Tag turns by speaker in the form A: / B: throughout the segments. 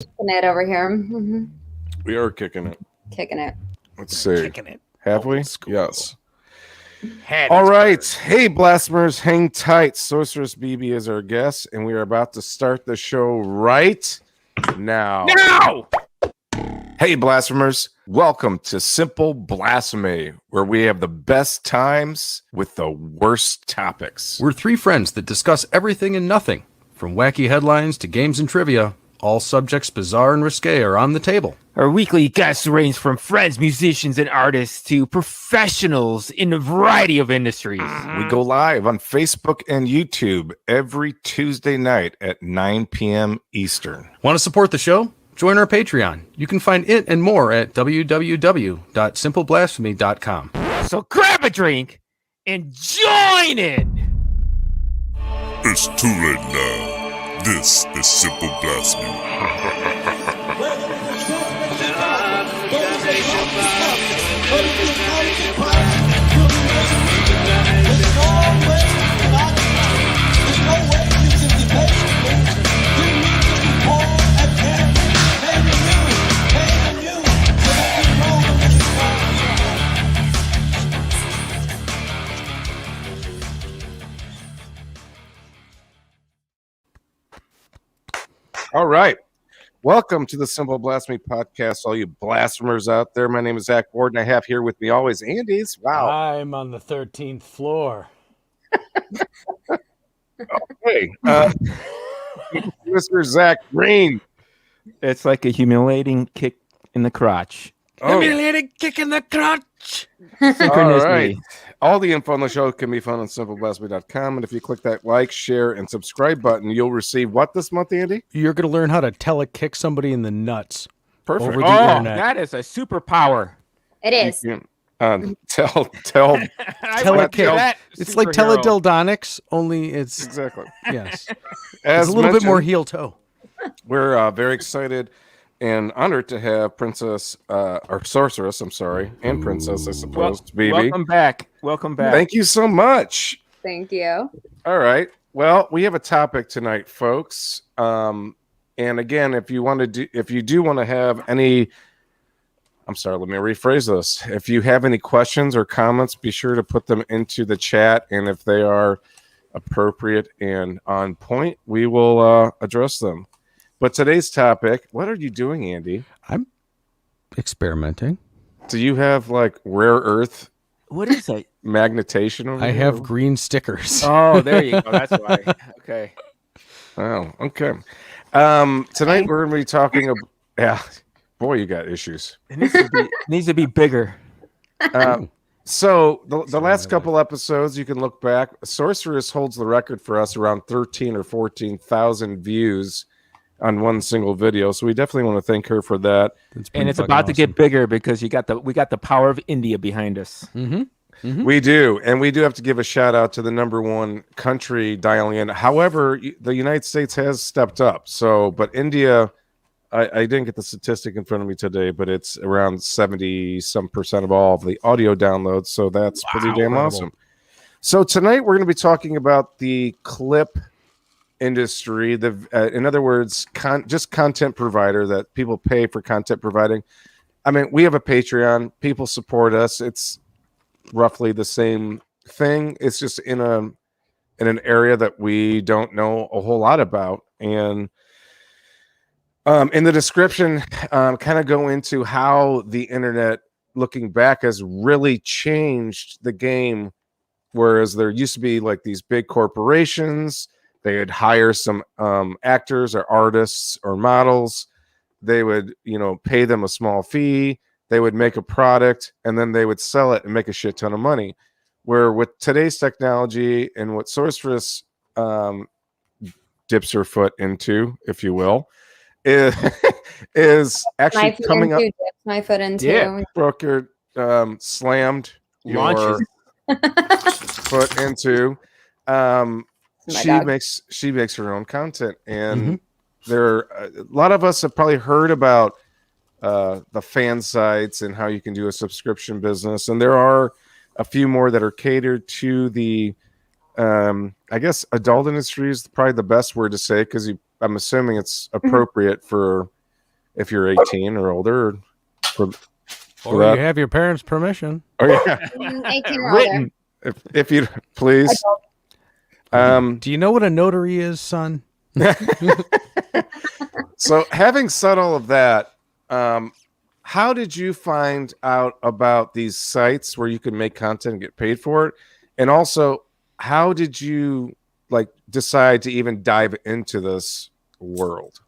A: Kicking it over here. Mm-hmm.
B: We are kicking it.
A: Kicking it.
B: Let's see.
C: Kicking it.
B: Have we?
C: Old school.
B: Yes.
C: Hattiesburg.
B: All right. Hey, blasphemers, hang tight. Sorceress Bebe is our guest, and we are about to start the show right now. Hey, blasphemers. Welcome to Simple Blasphemy, where we have the best times with the worst topics.
D: We're three friends that discuss everything and nothing, from wacky headlines to games and trivia. All subjects bizarre and risque are on the table.
E: Our weekly guests range from friends, musicians, and artists to professionals in a variety of industries.
B: We go live on Facebook and YouTube every Tuesday night at 9 p.m. Eastern.
D: Want to support the show? Join our Patreon. You can find it and more at www.simpleblasphemy.com.
E: So grab a drink and join in!
F: It's too late now. This is Simple Blasphemy.
B: All right. Welcome to the Simple Blasphemy Podcast, all you blasphemers out there. My name is Zach Ward, and I have here with me always Andy's. Wow.
C: I'm on the 13th floor.
B: Hey, Mr. Zach Green.
E: It's like a humiliating kick in the crotch.
B: Oh,
C: Humiliating kick in the crotch.
B: all
E: Synchronicity.
B: right. All the info on the show can be found on simpleblasphemy.com. And if you click that like, share, and subscribe button, you'll receive what this month, Andy?
C: You're going to learn how to telekick somebody in the nuts.
B: Perfect.
C: Over the
E: Oh,
C: internet.
E: that is a superpower.
A: It is.
B: You can, tell.
C: Telekick. It's like
E: superhero.
C: teledildonics, only it's,
B: Exactly.
C: yes.
B: As
C: It's a little bit more
B: mentioned,
C: heel toe.
B: we're very excited and honored to have Princess, or Sorceress, I'm sorry, and Princess, I suppose, Bebe.
E: Welcome back. Welcome back.
B: Thank you so much.
A: Thank you.
B: All right. Well, we have a topic tonight, folks. And again, if you do want to have any, I'm sorry, let me rephrase this. If you have any questions or comments, be sure to put them into the chat. And if they are appropriate and on point, we will address them. But today's topic, what are you doing, Andy?
C: I'm experimenting.
B: Do you have like rare earth
E: What is it?
B: magnetation over
C: I
B: here?
C: have green stickers.
E: Oh, there you go. That's why. Okay.
B: Oh, okay. Tonight we're going to be talking about, yeah, boy, you got issues.
E: It needs to be bigger.
B: So the last couple episodes, you can look back. Sorceress holds the record for us around 13 or 14,000 views on one single video. So we definitely want to thank her for that.
E: And it's about to get bigger because we got the power of India behind us.
C: Mm-hmm.
B: We do. And we do have to give a shout out to the number one country dialing in. However, the United States has stepped up. So, but India, I didn't get the statistic in front of me today, but it's around 70% of all of the audio downloads. So that's pretty damn
C: incredible.
B: awesome. So tonight we're going to be talking about the clip industry. In other words, just content provider that people pay for content providing. I mean, we have a Patreon. People support us. It's roughly the same thing. It's just in an area that we don't know a whole lot about. And in the description, kind of go into how the internet, looking back, has really changed the game. Whereas there used to be like these big corporations, they would hire some actors or artists or models. They would, pay them a small fee. They would make a product and then they would sell it and make a shit ton of money. Where with today's technology and what Sorceress dips her foot into, if you will, is actually coming up.
A: Dips my foot into.
E: Yeah.
B: Broke your slammed your
E: Launches.
B: foot into.
A: My dog.
B: She makes her own content, and there a lot of us have probably heard about the fan sites and how you can do a subscription business, and there are a few more that are catered to the I guess adult industry is probably the best word to say, because I'm assuming it's appropriate for if you're 18 or older. For
C: Or
B: that.
C: you have your parents' permission.
B: Oh yeah,
A: 18 or older.
E: Written.
B: if you please.
C: Do you know what a notary is, son?
B: So having said all of that, how did you find out about these sites where you can make content and get paid for it? And also, how did you decide to even dive into this world?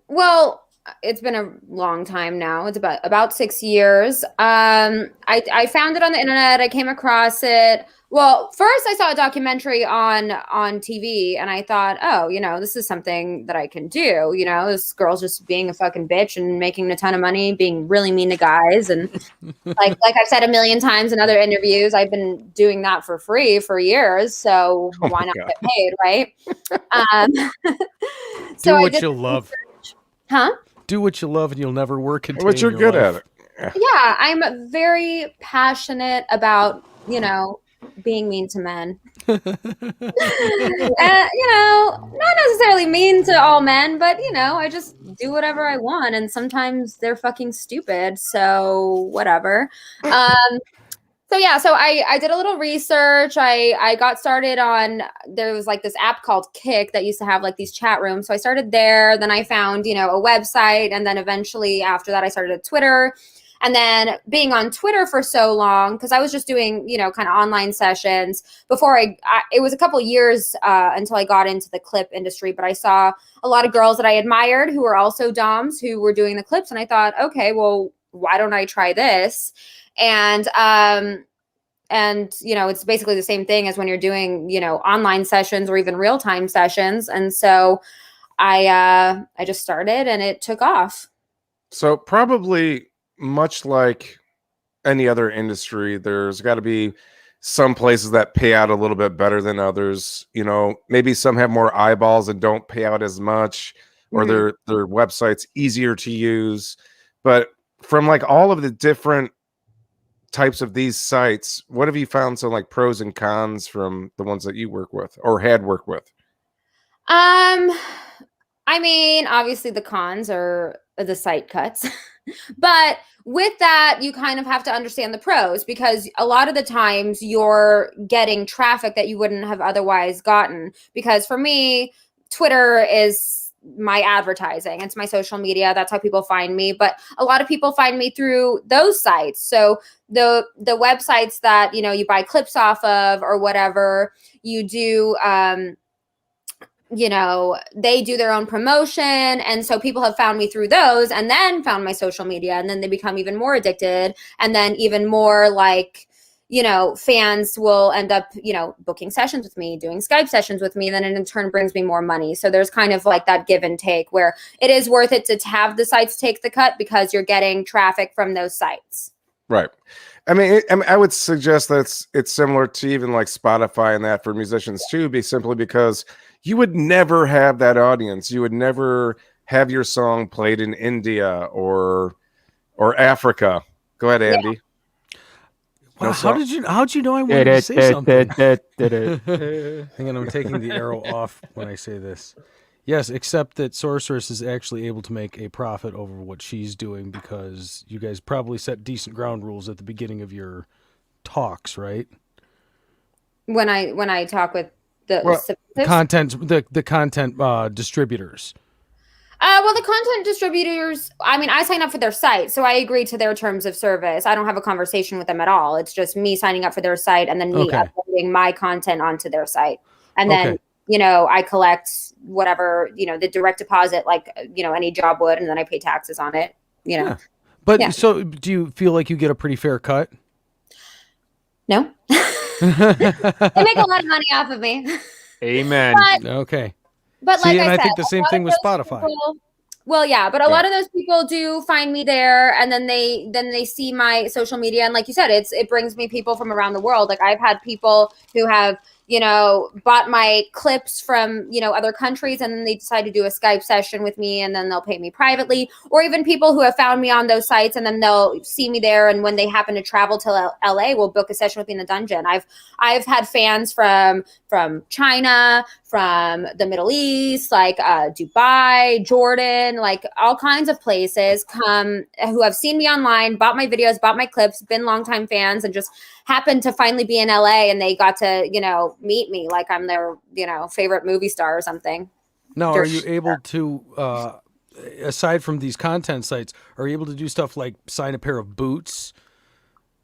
A: Well, it's been a long time now. It's about 6 years. I found it on the internet. I came across it. Well, first I saw a documentary on TV, and I thought, oh, this is something that I can do. This girl's just being a fucking bitch and making a ton of money, being really mean to guys, and like I've said a million times in other interviews, I've been doing that for free for years. So why not get paid, right?
C: Do what you love.
A: Huh?
C: Do what you love, and you'll never work until
B: What you're good at it.
A: Yeah, I'm very passionate about being mean to men. Not necessarily mean to all men, but I just do whatever I want, and sometimes they're fucking stupid, so whatever. So I did a little research. I got started on, there was this app called Kick that used to have these chat rooms. So I started there. Then I found, a website. And then eventually after that, I started Twitter. And then being on Twitter for so long, because I was just doing, kind of online sessions before it was a couple years until I got into the clip industry. But I saw a lot of girls that I admired who were also doms who were doing the clips. And I thought, okay, well, why don't I try this? And it's basically the same thing as when you're doing, online sessions or even real-time sessions. And so I just started and it took off.
B: So probably much like any other industry, there's got to be some places that pay out a little bit better than others. Maybe some have more eyeballs and don't pay out as much, or their website's easier to use. But from all of the different types of these sites, what have you found some pros and cons from the ones that you work with or had worked with?
A: I mean, obviously the cons are the site cuts, but with that, you kind of have to understand the pros, because a lot of the times you're getting traffic that you wouldn't have otherwise gotten. Because for me, Twitter is my advertising. It's my social media. That's how people find me. But a lot of people find me through those sites. So the websites that, you buy clips off of or whatever, you do, they do their own promotion. And so people have found me through those and then found my social media, and then they become even more addicted. And then even more fans will end up, booking sessions with me, doing Skype sessions with me. Then it in turn brings me more money. So there's kind of that give and take where it is worth it to have the sites take the cut because you're getting traffic from those sites.
B: Right. I mean, I would suggest that it's similar to even Spotify and that for musicians too, simply because you would never have that audience. You would never have your song played in India or Africa. Go ahead, Andy.
C: Yeah. Wow, how'd you know I wanted to say something? Hang on, I'm taking the arrow off when I say this. Yes, except that Sorceress is actually able to make a profit over what she's doing, because you guys probably set decent ground rules at the beginning of your talks, right?
A: When I talk with the
C: content distributors.
A: Well, the content distributors, I mean, I sign up for their site, so I agree to their terms of service. I don't have a conversation with them at all. It's just me signing up for their site and then me uploading my content onto their site. And then, I collect whatever, the direct deposit, any job would, and then I pay taxes on it,
C: Yeah. But so do you feel like you get a pretty fair cut?
A: No. They make a lot of money off of me.
E: Amen.
A: But
C: See,
A: like I said,
C: I think the same thing with Spotify.
A: But a lot of those people do find me there, and then they see my social media, and like you said, it brings me people from around the world. I've had people who have bought my clips from, other countries, and then they decide to do a Skype session with me, and then they'll pay me privately, or even people who have found me on those sites, and then they'll see me there, and when they happen to travel to LA, will book a session with me in the dungeon. I've had fans from China, from the Middle East, like Dubai, Jordan, like all kinds of places come, who have seen me online, bought my videos, bought my clips, been longtime fans, and just happened to finally be in LA, and they got to, meet me like I'm their, favorite movie star or something.
C: Now, are you able to, aside from these content sites, are you able to do stuff like sign a pair of boots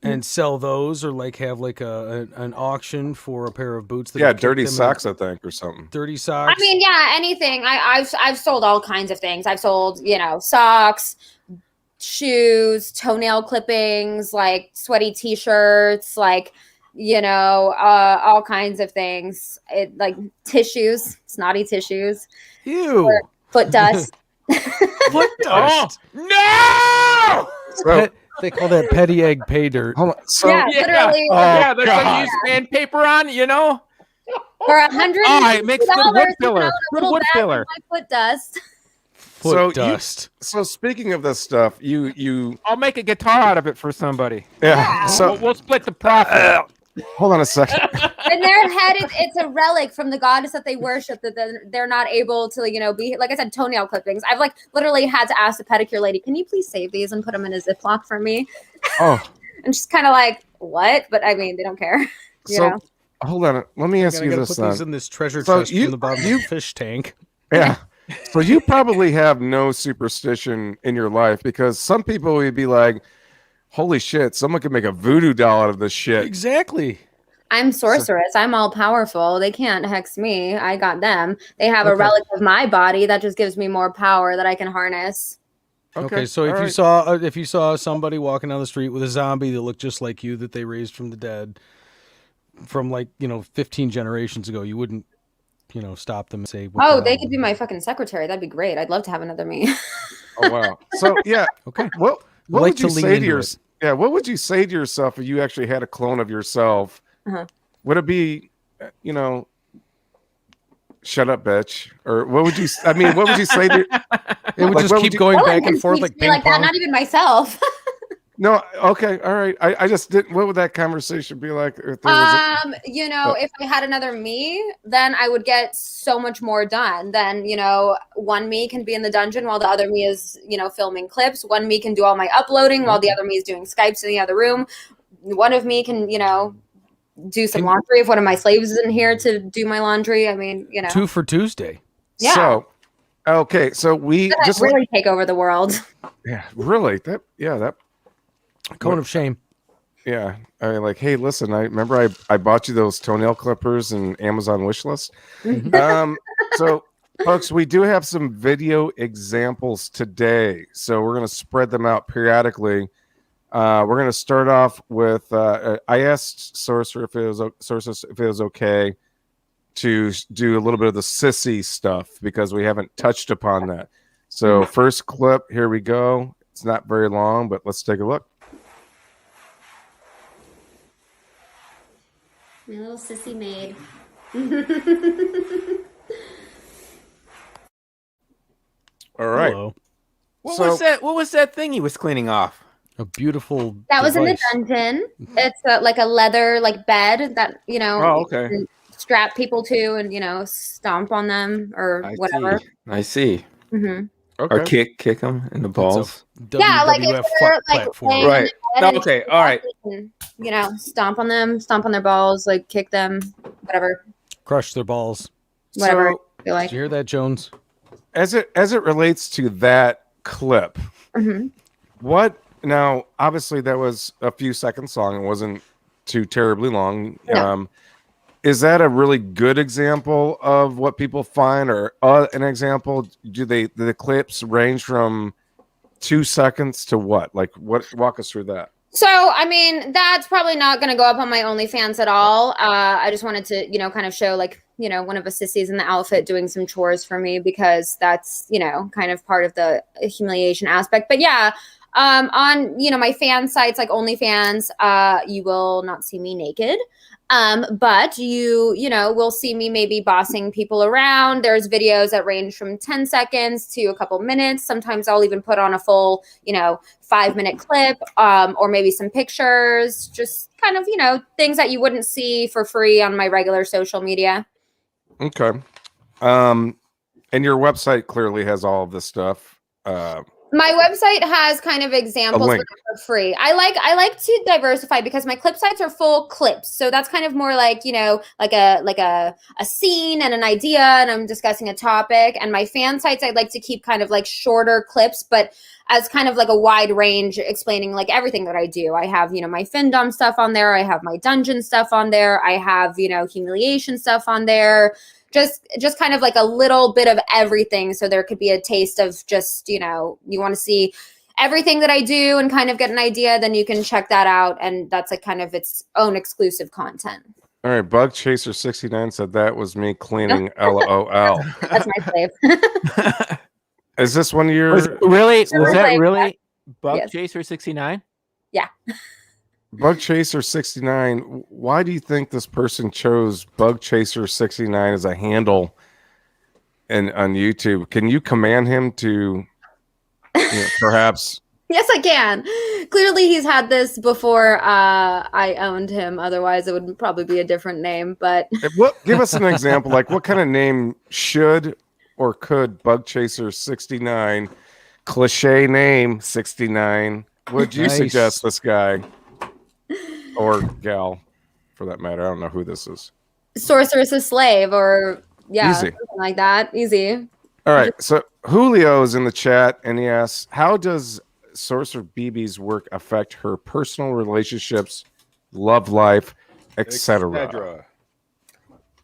C: and sell those, or like have like an auction for a pair of boots?
B: Yeah, dirty socks, I think, or something.
C: Dirty socks.
A: I mean, yeah, anything. I've sold all kinds of things. I've sold, socks, shoes, toenail clippings, like sweaty T-shirts, like all kinds of things. Like tissues, snotty tissues.
C: Ew.
A: Foot dust.
C: Foot dust.
E: No.
B: So,
C: they call that petty egg pay dirt.
B: hold on. So,
A: literally.
E: Yeah, that's what you use sandpaper on,
A: For $100,
E: it makes good wood filler. Good wood filler.
A: My foot dust.
C: Foot dust.
B: So speaking of this stuff, you
E: I'll make a guitar out of it for somebody.
B: yeah. So
E: We'll split the profit.
B: hold on a second.
A: In their head, it's a relic from the goddess that they worship, that they're not able to, be, like I said, toenail clippings. I've literally had to ask the pedicure lady, can you please save these and put them in a Ziploc for me?
B: Oh,
A: And she's kind of like, what? But I mean, they don't care.
B: so hold on. Let me ask you
C: Put
B: this.
C: these in this treasure
B: So
C: chest from the bottom of the fish tank.
B: Yeah. So you probably have no superstition in your life, because some people would be like, holy shit, someone could make a voodoo doll out of this shit.
C: Exactly.
A: I'm sorceress. I'm all powerful. They can't hex me. I got them. They have a relic of my body that just gives me more power that I can harness.
C: Okay, so if you saw somebody walking down the street with a zombie that looked just like you, that they raised from the dead from 15 generations ago, you wouldn't stop them and say,
A: They could be my fucking secretary. That'd be great. I'd love to have another me.
B: Oh wow. So yeah.
C: Okay.
B: What
C: Like
B: would
C: to
B: you
C: lean
B: say to
C: into
B: your
C: it.
B: yeah? What would you say to yourself if you actually had a clone of yourself?
A: Uh-huh.
B: Would it be, shut up, bitch, or what would you? I mean, what would you say to?
C: It would just keep going back and forth like ping
A: like that.
C: pong.
A: Not even myself.
B: No, okay, all right. I just didn't. What would that conversation be like if there was?
A: If I had another me, then I would get so much more done. Then, one me can be in the dungeon while the other me is, filming clips. One me can do all my uploading while the other me is doing Skypes in the other room. One of me can, do some laundry if one of my slaves isn't here to do my laundry. I mean,
C: 2 for Tuesday.
A: Yeah.
B: So, okay, so we
A: just really take over the world.
B: Yeah, really. That
C: Cone of shame.
B: Yeah, I mean, like, hey, listen, I remember I bought you those toenail clippers in Amazon wishlist. So, folks, we do have some video examples today, so we're going to spread them out periodically. We're going to start off with I asked Sorceress if it was okay to do a little bit of the sissy stuff, because we haven't touched upon that. So, first clip, here we go. It's not very long, but let's take a look.
A: My little sissy maid.
B: All right.
C: Hello.
E: What was that thing he was cleaning off?
C: A beautiful
A: That was in the
C: device.
A: dungeon. It's like a leather bed that
B: Oh, okay.
A: you can strap people to and stomp on them or whatever.
E: I see.
A: Mm-hmm.
B: Okay.
E: Or kick them in the balls.
A: Yeah, like
C: WWF
A: if they're
C: platform.
A: laying
E: Right.
A: in the bed
E: Okay,
A: and
E: all right.
A: you can, stomp on them, stomp on their balls, like kick them, whatever,
C: Crush their balls.
A: whatever.
B: So,
A: you feel like.
C: Did you hear that, Jones?
B: as it relates to that clip,
A: Mm-hmm.
B: what now? Obviously, that was a few seconds long. It wasn't too terribly long.
A: Yeah.
B: Is that a really good example of what people find, or an example? Do the clips range from 2 seconds to what? Like, what? Walk us through that.
A: So, I mean, that's probably not going to go up on my OnlyFans at all. I just wanted to, kind of show one of the sissies in the outfit doing some chores for me, because that's, kind of part of the humiliation aspect. But yeah, on, my fan sites like OnlyFans, you will not see me naked. But you know, will see me maybe bossing people around. There's videos that range from 10 seconds to a couple minutes. Sometimes I'll even put on a full, you know, 5-minute clip, or maybe some pictures, just kind of, you know, things that you wouldn't see for free on my regular social media.
B: Okay. And your website clearly has all of this stuff.
A: My website has kind of examples
B: link.
A: for free. I like to diversify because my clip sites are full clips. So that's kind of more like, you know, like a scene and an idea, and I'm discussing a topic. And my fan sites, I'd like to keep kind of like shorter clips, but as kind of like a wide range, explaining like everything that I do. I have, you know, my Findom stuff on there. I have my dungeon stuff on there. I have, you know, humiliation stuff on there. Just kind of like a little bit of everything. So there could be a taste of just, you know, you want to see everything that I do and kind of get an idea, then you can check that out. And that's like kind of its own exclusive content.
B: All right. Bug Chaser 69 said that was me cleaning LOL.
A: That's my slave.
B: Is this one of your...
E: Was that really Bug
A: Yes.
E: Chaser 69?
A: Yeah.
B: Bug Chaser 69, why do you think this person chose Bug Chaser 69 as a handle on YouTube? Can you command him to, you know, perhaps?
A: Yes, I can. Clearly, he's had this before I owned him. Otherwise, it would probably be a different name. But
B: Give us an example. Like, what kind of name should or could Bug Chaser 69, cliche name 69, would you suggest this guy? Or gal, for that matter. I don't know who this is.
A: Sorceress a slave, or yeah,
B: Easy.
A: something like that. Easy.
B: All right. So Julio is in the chat, and he asks, "How does Sorceress Bebe's work affect her personal relationships, love life, etc.?"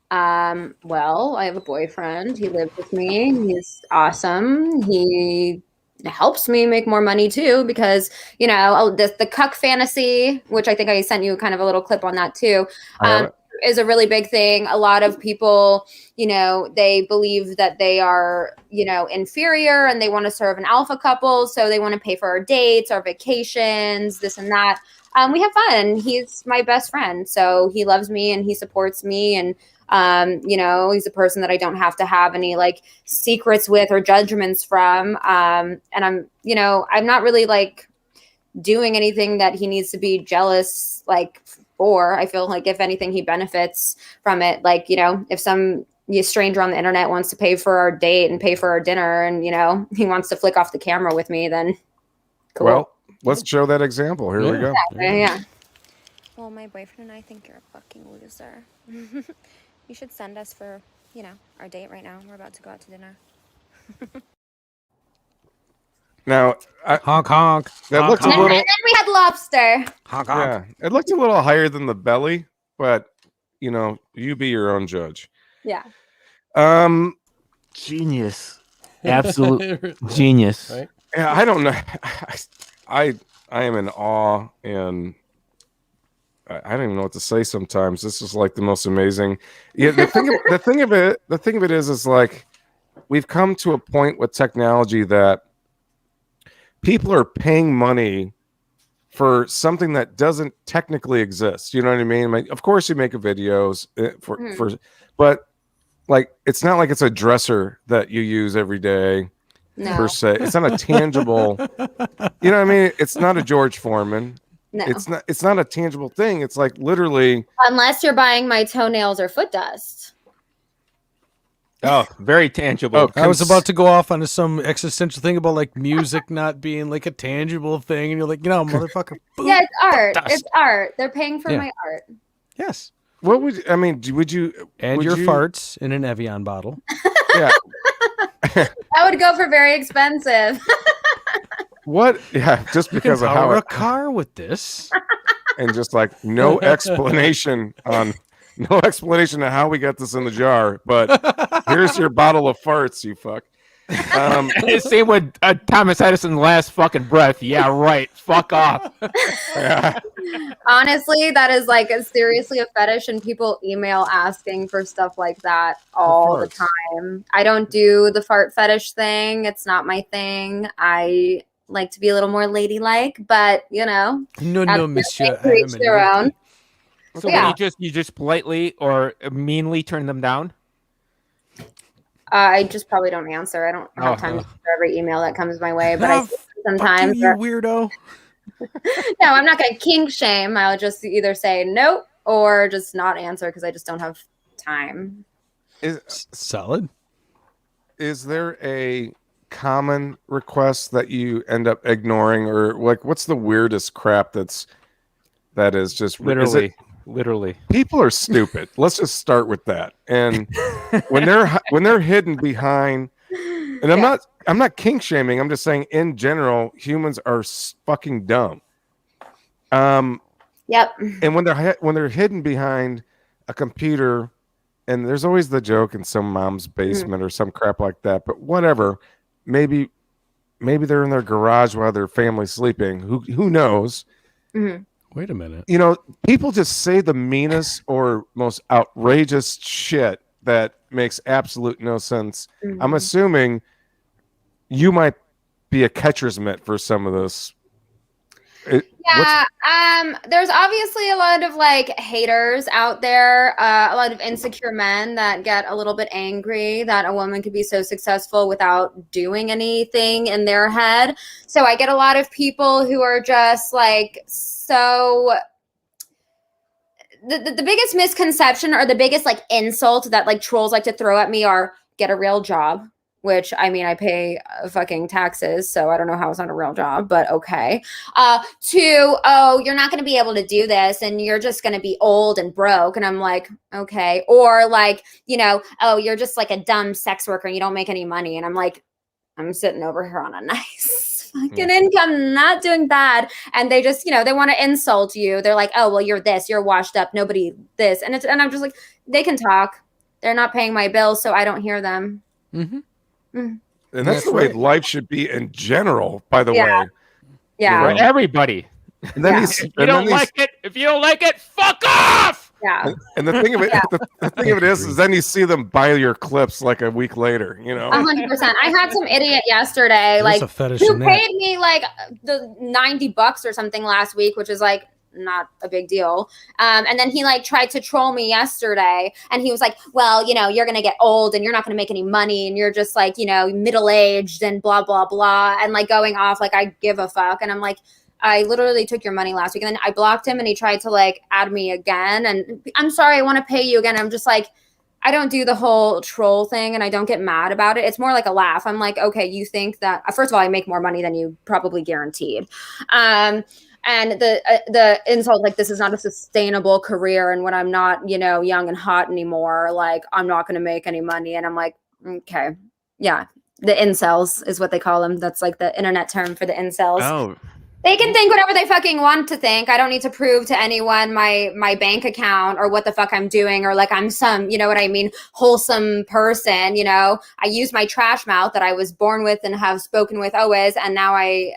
A: Well, I have a boyfriend. He lives with me. He's awesome. He helps me make more money too, because, you know, the cuck fantasy, which I think I sent you kind of a little clip on that too, is a really big thing. A lot of people, you know, they believe that they are, you know, inferior and they want to serve an alpha couple. So they want to pay for our dates, our vacations, this and that. We have fun. He's my best friend. So he loves me and he supports me. And, you know, he's a person that I don't have to have any like secrets with or judgments from. And I'm, you know, I'm not really like doing anything that he needs to be jealous like for. I feel like if anything, he benefits from it. Like, you know, if some stranger on the internet wants to pay for our date and pay for our dinner and, you know, he wants to flick off the camera with me, then cool.
B: Well, let's show that example. Here we go.
A: Yeah.
G: Well, my boyfriend and I think you're a fucking loser. You should send us for, you know, our date right now. We're about to go out to dinner.
B: Now,
C: honk honk.
B: That
C: honk,
B: looked a
C: honk.
B: little.
A: And then we had lobster.
C: Honk honk.
B: Yeah, it looked a little higher than the belly, but you know, you be your own judge.
A: Yeah.
E: Genius. Absolute genius.
C: Right?
B: Yeah, I don't know. I am in awe, and I don't even know what to say sometimes. This is like the most amazing. Yeah, the thing of it is like we've come to a point with technology that people are paying money for something that doesn't technically exist. You know what I mean? Like, of course you make videos for but like it's not like it's a dresser that you use every day.
A: No.
B: Per se. It's not a tangible, you know what I mean? It's not a George Foreman.
A: No.
B: It's not a tangible thing. It's like literally,
A: Unless you're buying my toenails or foot dust.
E: Oh, very tangible.
B: Oh,
C: I was about to go off on some existential thing about like music not being like a tangible thing, and you're like, you know, motherfucker.
A: Yeah, it's art.
C: dust.
A: It's art. They're paying for
C: Yeah.
A: my art.
C: Yes.
B: what would I mean? Would you
C: And
B: would
C: your
B: you-
C: farts in an Evian bottle.
B: Yeah.
A: That would go for very expensive.
B: What? Yeah, just because of how
C: Power a
B: it,
C: car with this.
B: and just like no explanation of how we got this in the jar. But here's your bottle of farts, you fuck.
E: Same with Thomas Edison's last fucking breath. Yeah, right. Fuck off.
B: Yeah.
A: Honestly, that is like seriously a fetish, and people email asking for stuff like that all the
B: farts.
A: time. I don't do the fart fetish thing. It's not my thing. I like to be a little more ladylike, but you know,
C: No,
A: that's
C: no, monsieur.
A: to each their own.
E: So
A: Yeah.
E: you just politely or meanly turn them down?
A: I just probably don't answer. I don't have time for every email that comes my way, but I see them sometimes.
C: Fuck you, you weirdo.
A: No, I'm not going to kink shame. I'll just either say nope or just not answer because I just don't have time.
C: Solid.
B: Is there a common request that you end up ignoring, or like what's the weirdest crap that is just
E: literally
B: people are stupid? Let's just start with that. And when they're hidden behind, and I'm not kink shaming, I'm just saying in general humans are fucking dumb.
A: Yep.
B: And when they're hidden behind a computer, and there's always the joke in some mom's basement or some crap like that, but whatever, maybe they're in their garage while their family's sleeping, who knows.
C: Wait a minute.
B: You know, people just say the meanest or most outrageous shit that makes absolute no sense. I'm assuming you might be a catcher's mitt for some of this.
A: There's obviously a lot of like haters out there, a lot of insecure men that get a little bit angry that a woman could be so successful without doing anything in their head. So I get a lot of people who are just like, so the biggest misconception or the biggest like insult that like trolls like to throw at me are get a real job. Which, I mean, I pay fucking taxes, so I don't know how it's not a real job, but okay. Oh, you're not going to be able to do this, and you're just going to be old and broke. And I'm like, okay. Or like, you know, oh, you're just like a dumb sex worker and you don't make any money. And I'm like, I'm sitting over here on a nice fucking income, not doing bad. And they just, you know, they want to insult you. They're like, oh, well, you're this, you're washed up, nobody this. And I'm just like, they can talk. They're not paying my bills, so I don't hear them.
B: And that's the way life should be in general, by the way.
A: Yeah.
E: For everybody.
B: And then
E: if you don't like it, fuck off.
A: Yeah.
B: And the thing of it, the thing of it is then you see them buy your clips like a week later, you know.
A: 100%. I had some idiot yesterday, like who paid me like the $90 or something last week, which is like not a big deal. And then he like tried to troll me yesterday, and he was like, well, you know, you're gonna get old and you're not gonna make any money, and you're just like, you know, middle-aged and blah blah blah, and like going off like I give a fuck. And I'm like, I literally took your money last week. And then I blocked him, and he tried to like add me again, and I'm sorry, I want to pay you again. I'm just like, I don't do the whole troll thing, and I don't get mad about it. It's more like a laugh. I'm like, okay, you think that first of all I make more money than you probably guaranteed, and the insult, like, this is not a sustainable career. And when I'm not, you know, young and hot anymore, like, I'm not going to make any money. And I'm like, okay. Yeah. The incels is what they call them. That's like the internet term for the incels.
E: Oh.
A: They can think whatever they fucking want to think. I don't need to prove to anyone my bank account or what the fuck I'm doing, or like I'm some, you know what I mean, wholesome person, you know. I use my trash mouth that I was born with and have spoken with always, and now I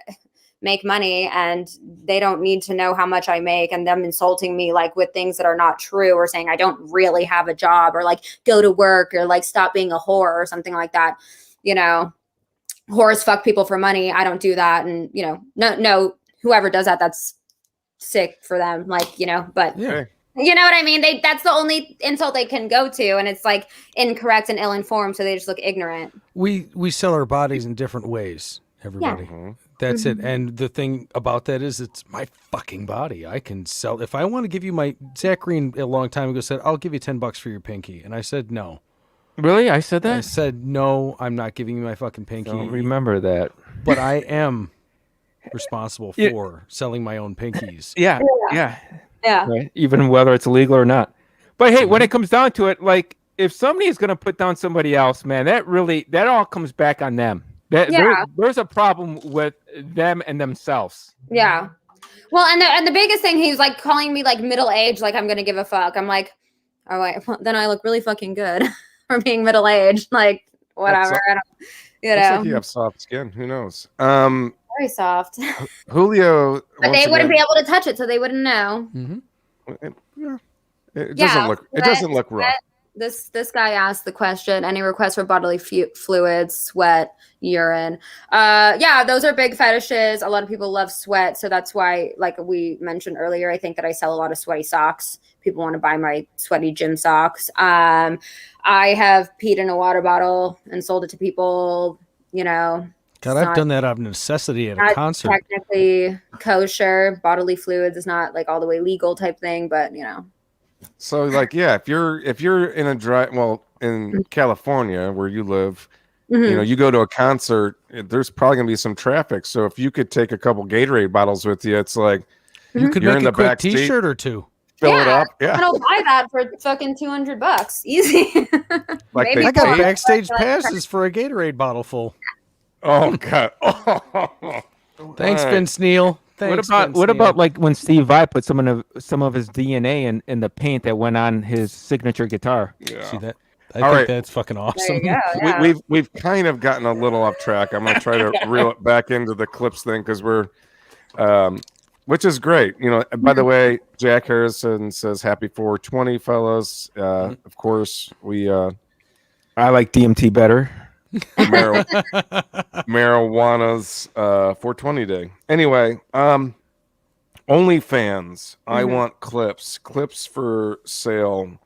A: make money, and they don't need to know how much I make, and them insulting me like with things that are not true, or saying I don't really have a job, or like go to work, or like stop being a whore or something like that. You know, whores fuck people for money. I don't do that. And, you know, no, whoever does that, that's sick for them. Like, you know, but
C: yeah.
A: You know what I mean? That's the only insult they can go to, and it's like incorrect and ill-informed, so they just look ignorant.
C: We sell our bodies in different ways, everybody.
A: Yeah.
C: That's it. And the thing about that is it's my fucking body. I can sell. If I want to give you my, Zach Green a long time ago said, I'll give you $10 for your pinky. And I said, no.
E: Really? I said that?
C: I said, no, I'm not giving you my fucking pinky.
E: I don't remember that.
C: But I am responsible for selling my own pinkies.
E: Yeah.
A: Right?
E: Even whether it's legal or not. But hey, when it comes down to it, like, if somebody is going to put down somebody else, man, that all comes back on them. There's a problem with them and themselves.
A: Yeah. Well, and the biggest thing, he was like calling me like middle-aged, like I'm going to give a fuck. I'm like, all right, well, then I look really fucking good for being middle-aged. Like, whatever. I don't, you know.
B: Looks like you have soft skin. Who knows?
A: Very soft.
B: Julio.
A: But they wouldn't be able to touch it, so they wouldn't know.
B: It doesn't look. It doesn't look rough.
A: this guy asked the question, any requests for bodily fluids, sweat, urine. Yeah, those are big fetishes. A lot of people love sweat, so that's why, like we mentioned earlier, I think that I sell a lot of sweaty socks. People want to buy my sweaty gym socks. I have peed in a water bottle and sold it to people, you know.
C: God, I've done that out of necessity at a concert.
A: Technically kosher. Bodily fluids is not like all the way legal type thing, but you know.
B: So like, yeah, if you're in in California where you live, you know, you go to a concert, there's probably gonna be some traffic. So if you could take a couple Gatorade bottles with you, it's like
C: you could
B: you're
C: make
B: in the
C: a quick
B: back
C: T-shirt or two.
B: Fill it up. Yeah.
A: And I'll buy that for fucking $200. Easy.
B: Like
A: Maybe
C: I got
A: more,
C: backstage
A: but,
C: passes for a Gatorade bottle full.
B: Oh God.
C: Thanks, Vince Neil.
E: What about like when Steve Vai put some of his DNA in the paint that went on his signature guitar?
B: Yeah.
C: See that? I think that's fucking awesome.
A: There you go, yeah.
B: We've kind of gotten a little off track. I'm gonna try to reel it back into the clips thing because we're which is great. You know, by the way, Jack Harrison says happy 420, fellas. Of course, I
E: like DMT better.
B: Marijuana's 420 day. Anyway, OnlyFans. I want clips for sale.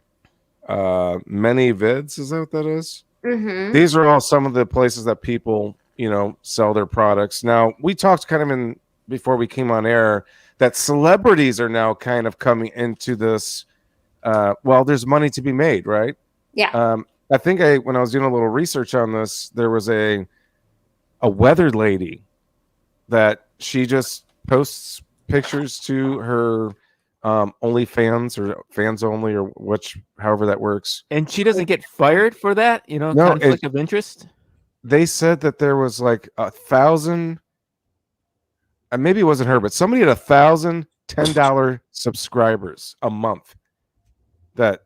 B: Many vids, is that what that is? These are all some of the places that people, you know, sell their products. Now, we talked kind of before we came on air that celebrities are now kind of coming into this. There's money to be made, right?
A: Yeah.
B: I think when I was doing a little research on this, there was a weather lady that she just posts pictures to her OnlyFans or fans only or however that works.
E: And she doesn't get fired for that, you know,
B: no,
E: conflict of interest.
B: They said that there was like 1,000, and maybe it wasn't her, but somebody had 1,000 $10 subscribers a month. That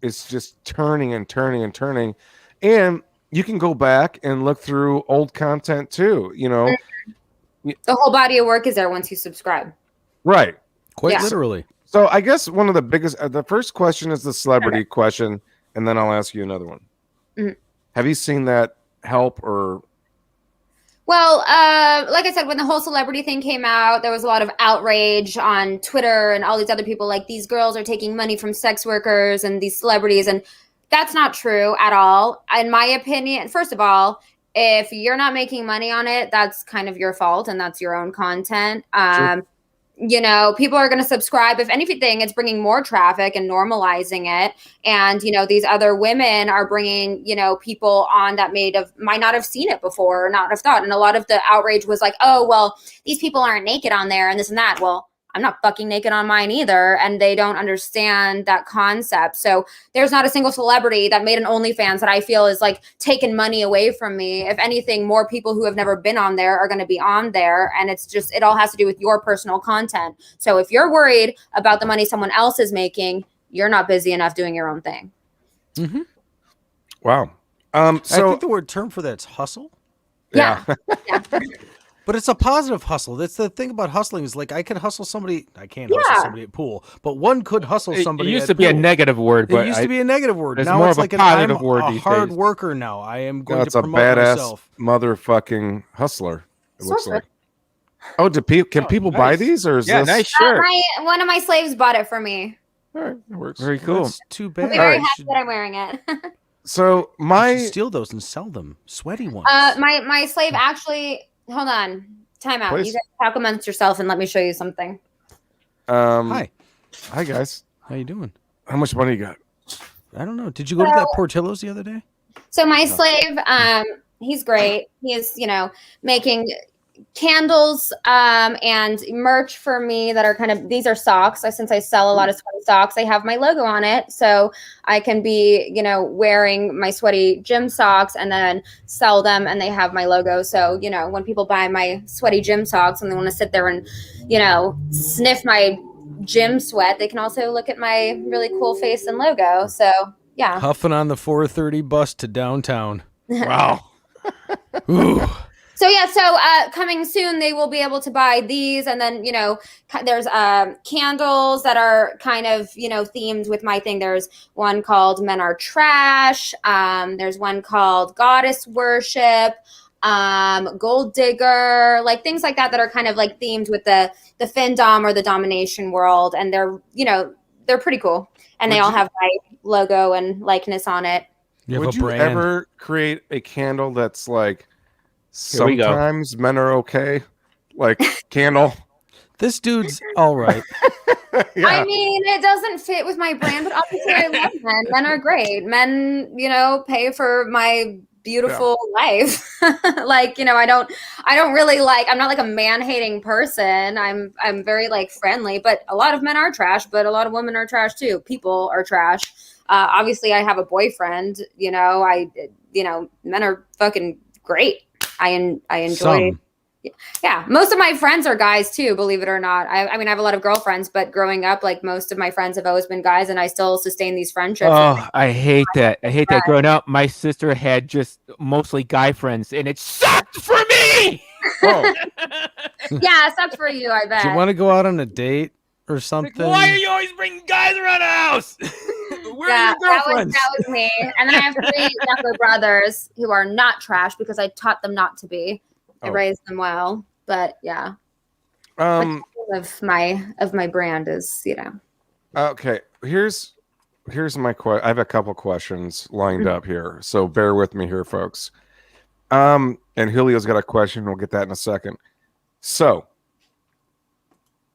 B: is just turning and turning and turning, and you can go back and look through old content too. You know,
A: the whole body of work is there once you subscribe.
B: Right.
C: Quite literally.
B: So I guess one of the biggest, the first question is the celebrity question, and then I'll ask you another one. Have you seen that help or?
A: Well, like I said, when the whole celebrity thing came out, there was a lot of outrage on Twitter and all these other people like these girls are taking money from sex workers and these celebrities. And that's not true at all. In my opinion, first of all, if you're not making money on it, that's kind of your fault and that's your own content. Sure. You know, people are going to subscribe. If anything, it's bringing more traffic and normalizing it. And, you know, these other women are bringing, you know, people on that might not have seen it before or not have thought. And a lot of the outrage was like, oh, well, these people aren't naked on there and this and that. Well, I'm not fucking naked on mine either. And they don't understand that concept. So there's not a single celebrity that made an OnlyFans that I feel is like taking money away from me. If anything, more people who have never been on there are going to be on there. And it's just, it all has to do with your personal content. So if you're worried about the money someone else is making, you're not busy enough doing your own thing.
B: Wow.
C: I think the word term for that's hustle.
A: Yeah.
C: But it's a positive hustle. That's the thing about hustling is like I can hustle somebody. I can't hustle somebody at pool, but one could hustle somebody.
E: It used to be a negative word, but
C: it used to be a negative word. Now
E: more
C: it's
E: of
C: like
E: a positive word.
C: I'm a
E: these
C: hard
E: days.
C: worker now. I am going
B: It's
C: to
B: a
C: promote
B: badass
C: myself.
B: motherfucking hustler. It looks like. Oh, can people buy these or is this?
E: Nice shirt.
A: One of my slaves bought it for me.
B: All right, it works.
E: Very cool.
C: That's too
A: I'm
C: bad.
A: very happy that I'm wearing it.
B: So
C: You should steal those and sell them. Sweaty ones.
A: My slave actually. Hold on. Time out.
B: Please.
A: You guys talk amongst yourself and let me show you something.
C: Hi
B: guys.
C: How you doing?
B: How much money you got?
C: I don't know. Did you go to that Portillo's the other day?
A: So my slave, he's great. He is, you know, making candles and merch for me that are kind of, these are socks. Since I sell a lot of sweaty socks, I have my logo on it. So I can be, you know, wearing my sweaty gym socks and then sell them and they have my logo. So, you know, when people buy my sweaty gym socks and they want to sit there and, you know, sniff my gym sweat, they can also look at my really cool face and logo. So yeah.
C: Huffing on the 4:30 bus to downtown.
B: Wow.
C: Ooh.
A: So yeah, so coming soon, they will be able to buy these. And then, there's candles that are kind of, themed with my thing. There's one called Men Are Trash. There's one called Goddess Worship, Gold Digger, like things like that are kind of like themed with the findom or the domination world. And they're pretty cool. And they all have my logo and likeness on it.
B: Would you ever create a candle that's like sometimes men are okay? Like candle?
C: This dude's all right.
A: Yeah. I mean, it doesn't fit with my brand, but obviously I love men. Men are great. Men, pay for my beautiful life. Like, I don't really I'm not like a man-hating person. I'm very like friendly, but a lot of men are trash, but a lot of women are trash too. People are trash. Obviously I have a boyfriend, men are fucking great. I enjoy
C: Some.
A: Yeah, most of my friends are guys too, believe it or not. I mean, I have a lot of girlfriends, but growing up, like most of my friends have always been guys, and I still sustain these friendships.
E: Oh, I hate that. I hate that. Growing up, my sister had just mostly guy friends, and it sucked for me.
B: Oh.
A: Yeah, it sucked for you, I bet.
C: Do you want to go out on a date or something?
E: Like, why are you always bringing guys around the house? Where are your girlfriends?
A: That was me. And then I have 3 younger brothers who are not trash because I taught them not to be. I raised them well, but yeah. Of my brand is,
B: Okay, here's my question. I have a couple questions lined up here, so bear with me here, folks. And Julio's got a question. We'll get that in a second. So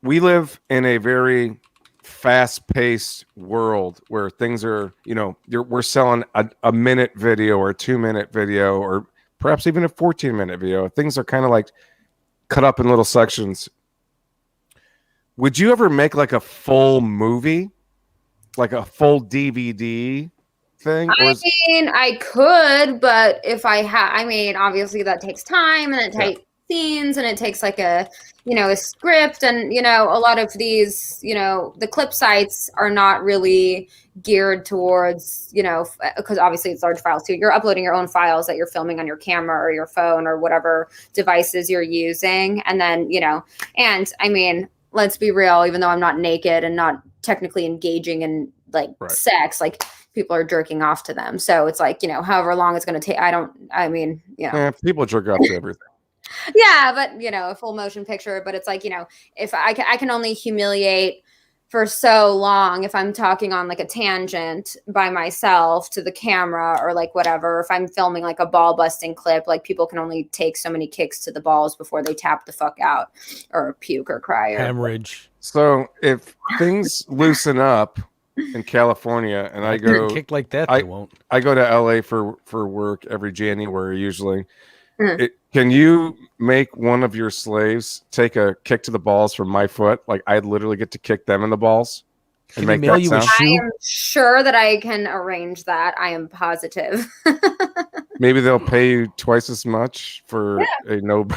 B: we live in a very fast-paced world where things are, we're selling a minute video or a 2-minute video or perhaps even a 14-minute video. Things are kind of like cut up in little sections. Would you ever make like a full movie, like a full DVD thing?
A: I could, but if obviously that takes time and it takes scenes and it takes like a script and, a lot of these, the clip sites are not really geared towards, because obviously it's large files too. You're uploading your own files that you're filming on your camera or your phone or whatever devices you're using. And then, and I mean, let's be real, even though I'm not naked and not technically engaging in sex, like people are jerking off to them. So it's like, however long it's going to take.
B: People jerk off to everything.
A: Yeah, but a full motion picture. But it's like, if I can only humiliate for so long if I'm talking on like a tangent by myself to the camera or like whatever. If I'm filming like a ball busting clip, like people can only take so many kicks to the balls before they tap the fuck out or puke or cry or
C: hemorrhage.
B: So if things loosen up in California and I go
C: kick like that, they won't.
B: I go to LA for work every January usually. Can you make one of your slaves take a kick to the balls from my foot? Like I'd literally get to kick them in the balls and make that sound.
A: I am sure that I can arrange that. I am positive.
B: Maybe they'll pay you twice as much for a no.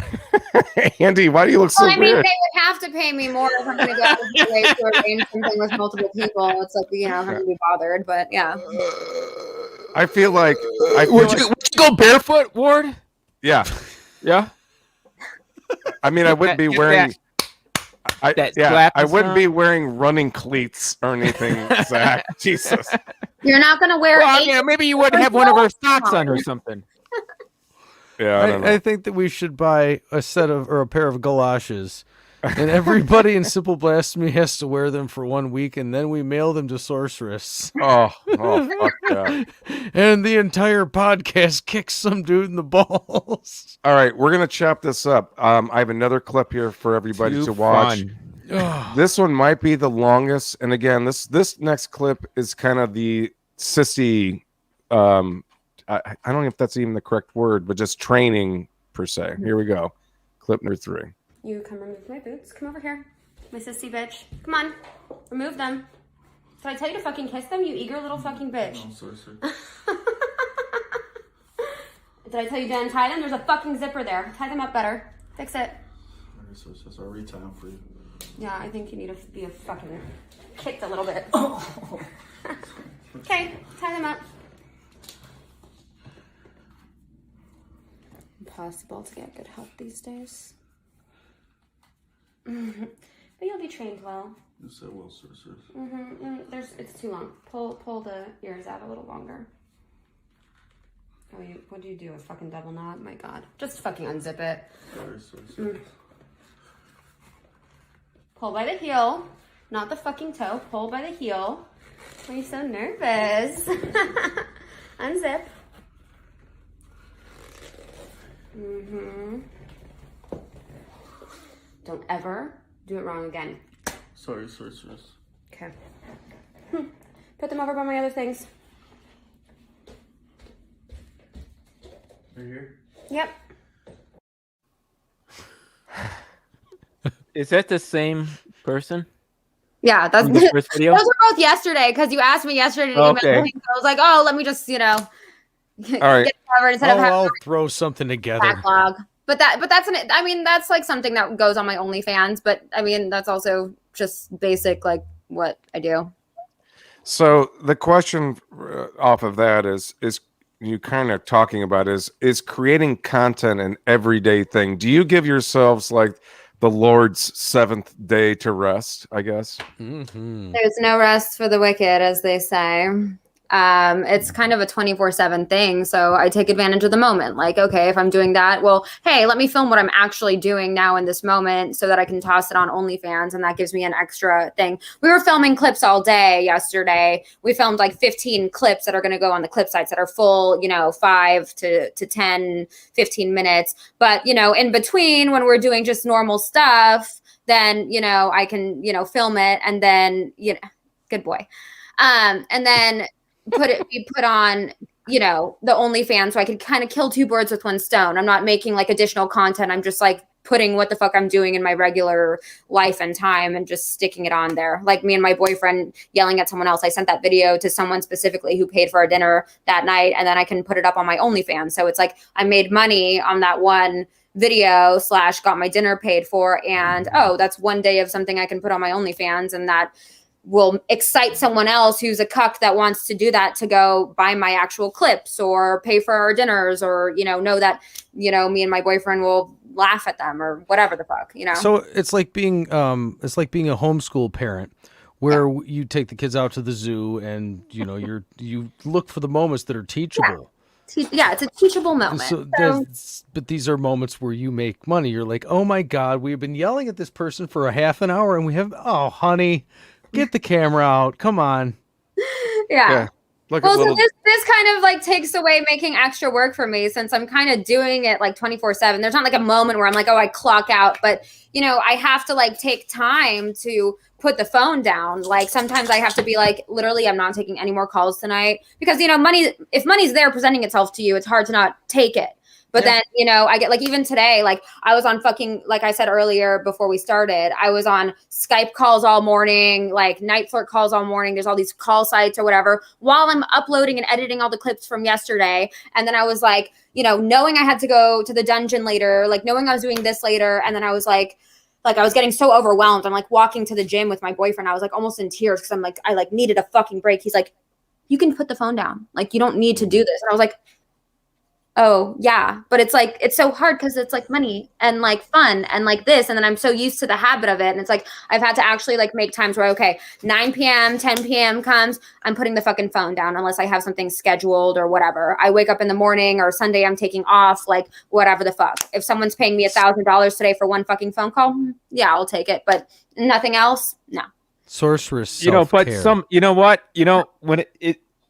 B: Andy, why do you look so weird?
A: They would have to pay me more if I'm going to go out of the way to arrange something with multiple people. It's like, I'm going to be bothered, but yeah.
B: I feel like
E: would you go barefoot, Ward?
B: Yeah.
E: Yeah.
B: I mean, I wouldn't be wearing. I wouldn't be wearing running cleats or anything, Zach. Jesus.
A: You're not going to wear.
E: Well, maybe you wouldn't have one of our socks on or something.
B: Yeah,
C: I think that we should buy a pair of galoshes, and everybody in Simple Blasphemy has to wear them for 1 week, and then we mail them to Sorceress.
B: Oh, fuck yeah.
C: And the entire podcast kicks some dude in the balls.
B: All right, we're gonna chop this up. I have another clip here for everybody to watch. This one might be the longest, and again, this next clip is kind of the sissy. I don't know if that's even the correct word, but just training per se. Here we go. Clip number 3.
A: You come remove my boots. Come over here. My sissy bitch. Come on. Remove them. Did I tell you to fucking kiss them, you eager little fucking bitch?
H: I'm sorry.
A: Did I tell you to untie them? There's a fucking zipper there. Tie them up better. Fix it.
H: I'll retie them for you.
A: Yeah, I think you need to be a fucking kicked a little bit. Okay, tie them up.
G: impossible to get good help these days. But you'll be trained well.
H: You said well, Sorceress.
G: It's too long. Pull the ears out a little longer. Oh, what do you do? A fucking double knot? My God. Just fucking unzip it.
H: Sorry, Sorceress.
G: Pull by the heel. Not the fucking toe. Pull by the heel. Why are you so nervous? Unzip. Don't ever do it wrong again.
H: Sorry, Sorceress.
G: Okay. Put them over by my other things.
H: Right here?
G: Yep.
E: Is that the same person?
A: Yeah, that's
E: From the first video?
A: those were both yesterday because you asked me yesterday to email
E: Okay.
A: me. So I was like, oh, let me just,
B: All right.
A: get it covered instead of having
C: I'll throw something together.
A: backlog. But that's that's like something that goes on my OnlyFans. But I mean, that's also just basic, like what I do.
B: So the question off of that is you kind of talking about is creating content an everyday thing. Do you give yourselves like the Lord's seventh day to rest, I guess?
A: There's no rest for the wicked, as they say. It's kind of a 24/7 thing. So I take advantage of the moment. Like, okay, if I'm doing that, well, hey, let me film what I'm actually doing now in this moment so that I can toss it on OnlyFans. And that gives me an extra thing. We were filming clips all day yesterday. We filmed like 15 clips that are going to go on the clip sites that are full, 5 to 10, 15 minutes. But, in between when we're doing just normal stuff, then, I can, film it and then, good boy. And then be put on, the OnlyFans so I could kind of kill two birds with one stone. I'm not making like additional content. I'm just like putting what the fuck I'm doing in my regular life and time and just sticking it on there. Like me and my boyfriend yelling at someone else. I sent that video to someone specifically who paid for our dinner that night. And then I can put it up on my OnlyFans. So it's like I made money on that one video / got my dinner paid for. And, that's one day of something I can put on my OnlyFans, and that will excite someone else who's a cuck that wants to do that to go buy my actual clips or pay for our dinners or, know that, me and my boyfriend will laugh at them or whatever the fuck,
C: So it's like being a homeschool parent where you take the kids out to the zoo and, you look for the moments that are teachable.
A: Yeah, it's a teachable moment.
C: But these are moments where you make money. You're like, oh my God, we've been yelling at this person for a half an hour and we have, oh honey, get the camera out. Come on.
A: Yeah.
B: Look
A: well,
B: little...
A: so this kind of like takes away making extra work for me since I'm kind of doing it like 24/7. There's not like a moment where I'm like, oh, I clock out, but I have to like take time to put the phone down. Like sometimes I have to be like, literally, I'm not taking any more calls tonight because, if money's there presenting itself to you, it's hard to not take it. But then, I get like even today, like I was on fucking, like I said earlier before we started, I was on Skype calls all morning, like night flirt calls all morning. There's all these call sites or whatever while I'm uploading and editing all the clips from yesterday. And then I was like, knowing I had to go to the dungeon later, like knowing I was doing this later. And then I was like I was getting so overwhelmed. I'm like walking to the gym with my boyfriend. I was like almost in tears because I'm like, I like needed a fucking break. He's like, you can put the phone down. Like, you don't need to do this. And I was like, oh yeah, but it's like, it's so hard because it's like money and like fun and like this. And then I'm so used to the habit of it. And it's like, I've had to actually like make times where, okay, 9 p.m., 10 p.m. comes, I'm putting the fucking phone down unless I have something scheduled or whatever. I wake up in the morning or Sunday, I'm taking off, like whatever the fuck. If someone's paying me $1,000 today for one fucking phone call, yeah, I'll take it. But nothing else, no.
C: Sorceress
E: self-care. But when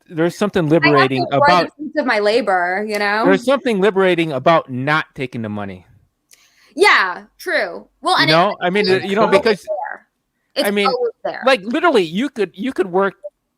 E: there's something liberating about
A: of my labor,
E: There's something liberating about not taking the money.
A: Yeah, true. Well, and
E: because
A: it's there.
E: Like literally, you could work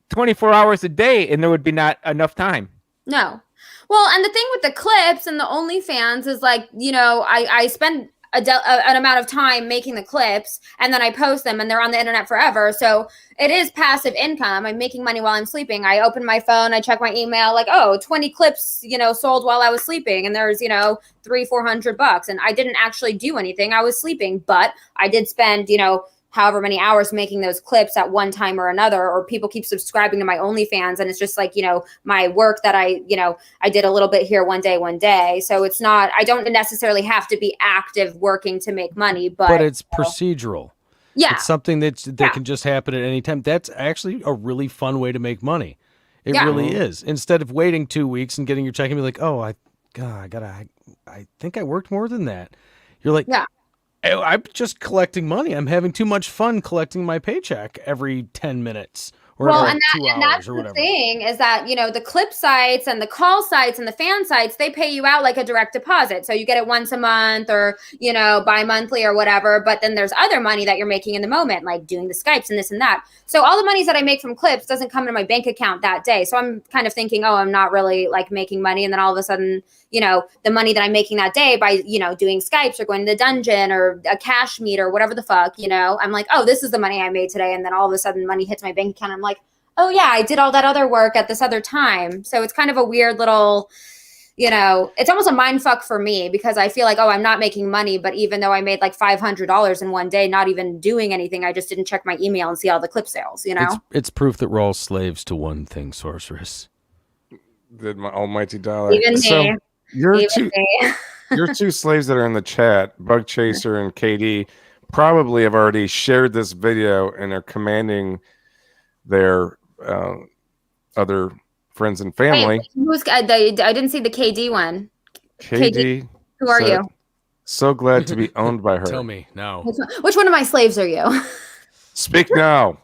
E: 24 hours a day and there would be not enough time.
A: No. Well, and the thing with the clips and the OnlyFans is like, I spend an amount of time making the clips and then I post them and they're on the internet forever. So it is passive income. I'm making money while I'm sleeping. I open my phone, I check my email, like, 20 clips, sold while I was sleeping. And there's, $300-400. And I didn't actually do anything. I was sleeping, but I did spend, however many hours making those clips at one time or another, or people keep subscribing to my OnlyFans and it's just like, my work that I did a little bit here one day. So it's not, I don't necessarily have to be active working to make money, but
C: it's procedural.
A: Yeah.
C: It's something that can just happen at any time. That's actually a really fun way to make money. It really is. Instead of waiting 2 weeks and getting your check and be like, oh, I think I worked more than that. You're like, I'm just collecting money. I'm having too much fun collecting my paycheck every 10 minutes or
A: and
C: 2 hours
A: that's
C: or whatever.
A: The thing is that, the clip sites and the call sites and the fan sites, they pay you out like a direct deposit. So you get it once a month or, bi-monthly or whatever. But then there's other money that you're making in the moment, like doing the Skypes and this and that. So all the monies that I make from clips doesn't come into my bank account that day. So I'm kind of thinking, oh, I'm not really like making money. And then all of a sudden, the money that I'm making that day by, doing Skypes or going to the dungeon or a cash meet or whatever the fuck, I'm like, oh, this is the money I made today. And then all of a sudden money hits my bank account. I'm like, oh yeah, I did all that other work at this other time. So it's kind of a weird little, it's almost a mind fuck for me because I feel like, oh, I'm not making money. But even though I made like $500 in one day, not even doing anything, I just didn't check my email and see all the clip sales,
C: It's proof that we're all slaves to one thing, Sorceress.
B: The almighty dollar.
A: Even me.
B: Your two slaves that are in the chat, Bug Chaser and KD, probably have already shared this video and are commanding their other friends and family.
A: Wait, I didn't see the KD one.
B: KD,
A: who are you?
B: So glad to be owned by her.
C: Tell me now.
A: Which one of my slaves are you?
B: Speak now.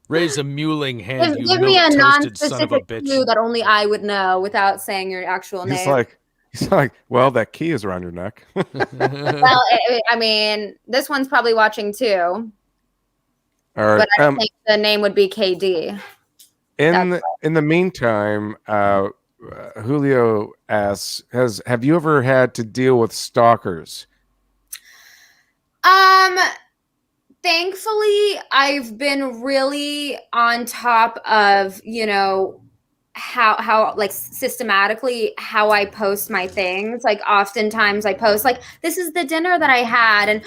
C: Raise a mewling hand.
A: Give me a non-specific clue that only I would know without saying your actual name.
B: He's like, well, that key is around your neck.
A: Well, I mean, this one's probably watching too.
B: All right.
A: But I think the name would be KD.
B: In the meantime, Julio asks, have you ever had to deal with stalkers?
A: Thankfully, I've been really on top of, how like systematically how I post my things. Like oftentimes I post like, this is the dinner that I had, and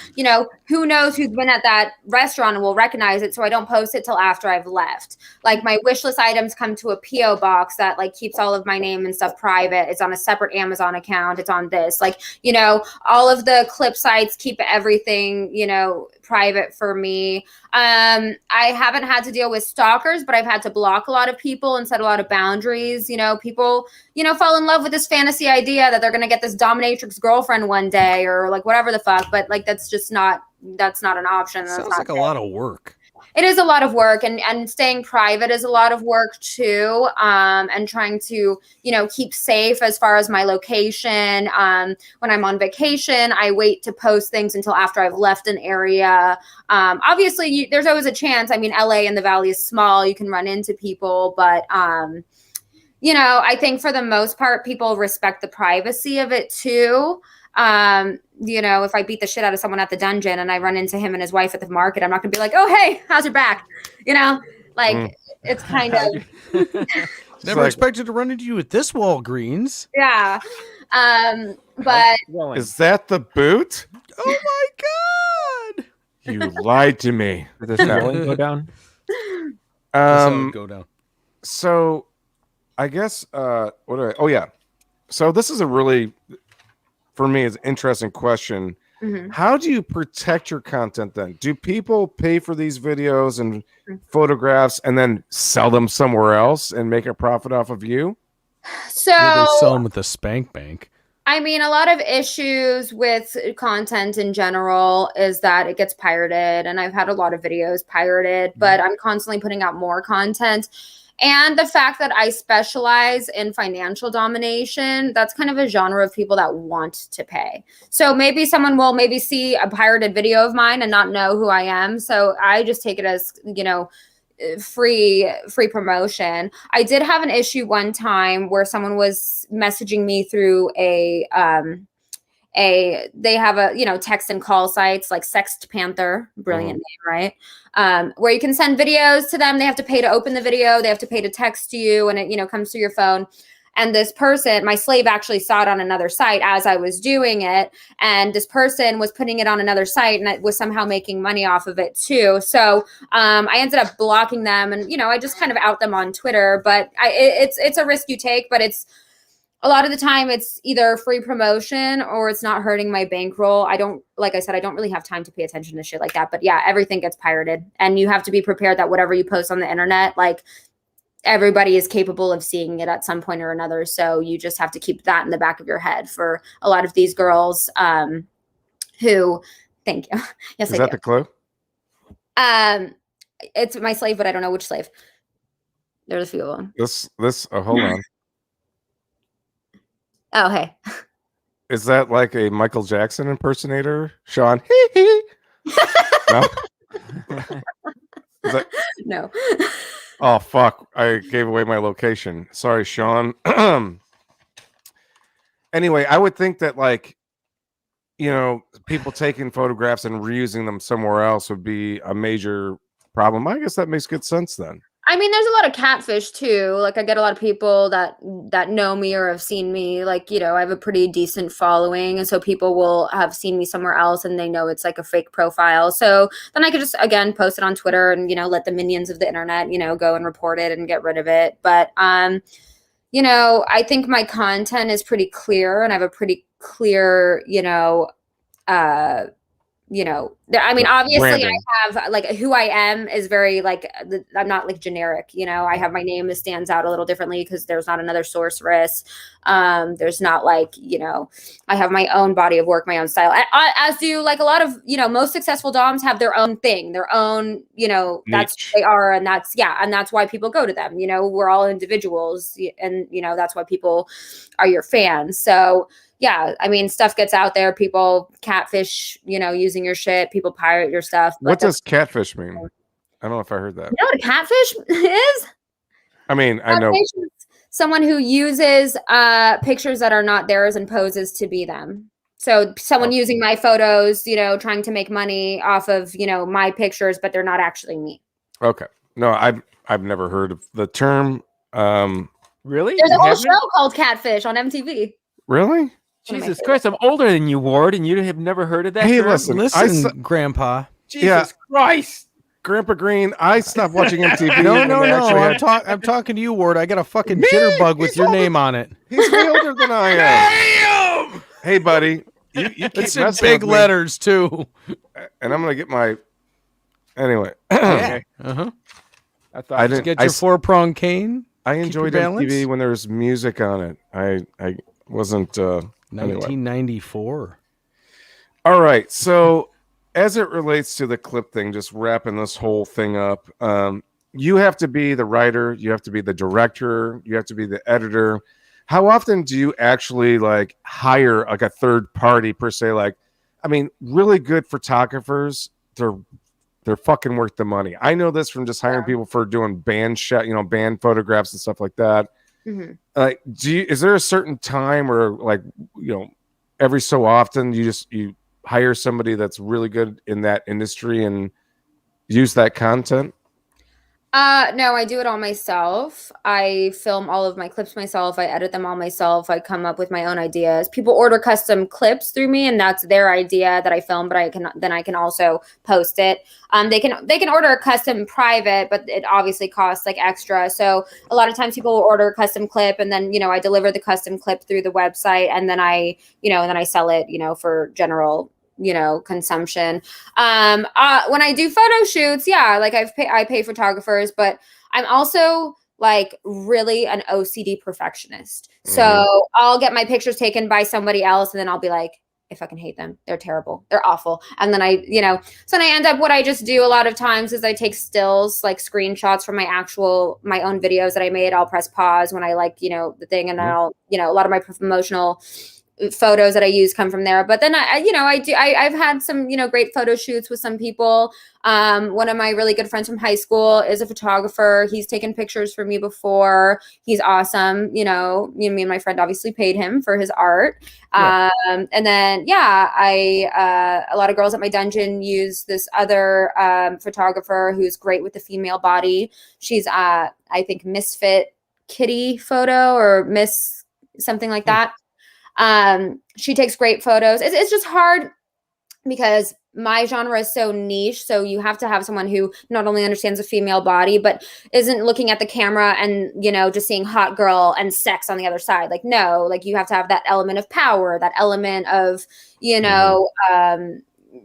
A: who knows who's been at that restaurant and will recognize it, so I don't post it till after I've left. Like my wish list items come to a PO box that like keeps all of my name and stuff private. It's on a separate Amazon account. It's on this, like, all of the clip sites keep everything, private for me. I haven't had to deal with stalkers, but I've had to block a lot of people and set a lot of boundaries. People, fall in love with this fantasy idea that they're going to get this dominatrix girlfriend one day or like whatever the fuck. But like, that's not an option. That's
C: Sounds
A: not
C: like
A: good.
C: A lot of work.
A: It is a lot of work, and staying private is a lot of work too. And trying to, keep safe as far as my location. When I'm on vacation, I wait to post things until after I've left an area. Obviously there's always a chance. I mean, LA and the Valley is small. You can run into people, but, I think for the most part, people respect the privacy of it too. If I beat the shit out of someone at the dungeon and I run into him and his wife at the market, I'm not gonna be like, oh, hey, how's your back? It's kind of
C: never expected to run into you at this Walgreens.
A: Yeah. But
B: is that the boot?
C: Oh my God.
B: You lied to me.
E: Did the swelling go down?
C: Go down.
B: So I guess so this is a really, for me, it's an interesting question. Mm-hmm. How do you protect your content then? Do people pay for these videos and photographs and then sell them somewhere else and make a profit off of you?
A: So
C: they sell them with the Spank Bank.
A: I mean, a lot of issues with content in general is that it gets pirated, and I've had a lot of videos pirated, but I'm constantly putting out more content. And the fact that I specialize in financial domination, that's kind of a genre of people that want to pay. So maybe someone will maybe see a pirated video of mine and not know who I am. So I just take it as, free promotion. I did have an issue one time where someone was messaging me through they have a, text and call sites like Sext Panther, brilliant name, right? Where you can send videos to them. They have to pay to open the video. They have to pay to text you, and it, comes through your phone. And this person, my slave, actually saw it on another site as I was doing it. And this person was putting it on another site and it was somehow making money off of it too. So I ended up blocking them, and I just kind of out them on Twitter. But it's a risk you take, but it's a lot of the time it's either free promotion or it's not hurting my bankroll. Like I said, I don't really have time to pay attention to shit like that. But yeah, everything gets pirated, and you have to be prepared that whatever you post on the internet, like, everybody is capable of seeing it at some point or another. So you just have to keep that in the back of your head for a lot of these girls who, thank you. Yes,
B: is that the clue?
A: It's my slave, but I don't know which slave. There's a few of them.
B: This hold on.
A: Oh, hey.
B: Is that like a Michael Jackson impersonator, Sean? No. Is that...
A: No.
B: Oh fuck! I gave away my location. Sorry, Sean. Anyway, I would think that, like, people taking photographs and reusing them somewhere else would be a major problem. I guess that makes good sense then.
A: I mean, there's a lot of catfish too. Like, I get a lot of people that know me or have seen me. Like, I have a pretty decent following, and so people will have seen me somewhere else and they know it's like a fake profile. So then I could just, again, post it on Twitter and, let the minions of the internet, go and report it and get rid of it. But I think my content is pretty clear, and I have a pretty clear, I mean, obviously branding. I have, like, who I am is very, like, I'm not like generic, I have my name that stands out a little differently because there's not another sorceress. There's not, like, I have my own body of work, my own style, as do, like, a lot of, most successful doms have their own thing, their own, that's what they are. And that's why people go to them. We're all individuals, and, that's why people are your fans. So yeah, I mean, stuff gets out there. People catfish, using your shit. People pirate your stuff.
B: What does catfish mean? I don't know if I heard that.
A: You know what a catfish is?
B: I mean, I know.
A: Someone who uses pictures that are not theirs and poses to be them. So someone using my photos, trying to make money off of, my pictures, but they're not actually me.
B: Okay. No, I've never heard of the term.
E: Really?
A: There's a whole show called Catfish on MTV.
B: Really?
E: Jesus Christ, I'm older than you, Ward, and you have never heard of that.
B: Hey,
E: term?
B: listen,
C: Grandpa.
E: Jesus Christ.
B: Grandpa Green, I stopped watching MTV.
C: No. I'm talking to you, Ward. I got a fucking jitterbug with your name on it.
B: He's way older than I am. Damn! Hey, buddy. You keep
C: it's in big letters, too.
B: And I'm going to get my... Anyway.
E: Okay.
C: Uh-huh.
E: I
C: didn't get your four-prong cane.
B: I enjoyed MTV when there was music on it. I wasn't...
C: 1994.
B: Anyway. All right. So as it relates to the clip thing, just wrapping this whole thing up, you have to be the writer, you have to be the director, you have to be the editor. How often do you actually, like, hire, like, a third party per se? Like, I mean, really good photographers, they're fucking worth the money. I know this from just hiring people for doing band shot, band photographs and stuff like that.
A: Mm-hmm.
B: Like, is there a certain time or, like, every so often you hire somebody that's really good in that industry and use that content?
A: No, I do it all myself. I film all of my clips myself. I edit them all myself. I come up with my own ideas. People order custom clips through me, and that's their idea that I film, but I can also post it. They can order a custom private, but it obviously costs, like, extra. So a lot of times people will order a custom clip, and then, I deliver the custom clip through the website, and then I sell it, for general consumption. When I do photo shoots, like, I pay photographers, but I'm also, like, really an OCD perfectionist. So I'll get my pictures taken by somebody else, and then I'll be like, I fucking hate them. They're terrible. They're awful. And then so then I end up, what I just do a lot of times is I take stills, like, screenshots from my own videos that I made. I'll press pause when I like, the thing, and then I'll, a lot of my promotional photos that I use come from there. But then I've had some, great photo shoots with some people. One of my really good friends from high school is a photographer. He's taken pictures for me before. He's awesome. Me and my friend obviously paid him for his art. Yeah. And then, a lot of girls at my dungeon use this other photographer who's great with the female body. She's, I think, Misfit Kitty photo or Miss something like that. She takes great photos. It's just hard because my genre is so niche. So you have to have someone who not only understands the female body, but isn't looking at the camera and, you know, just seeing hot girl and sex on the other side. Like, no, like you have to have that element of power, that element of, you know,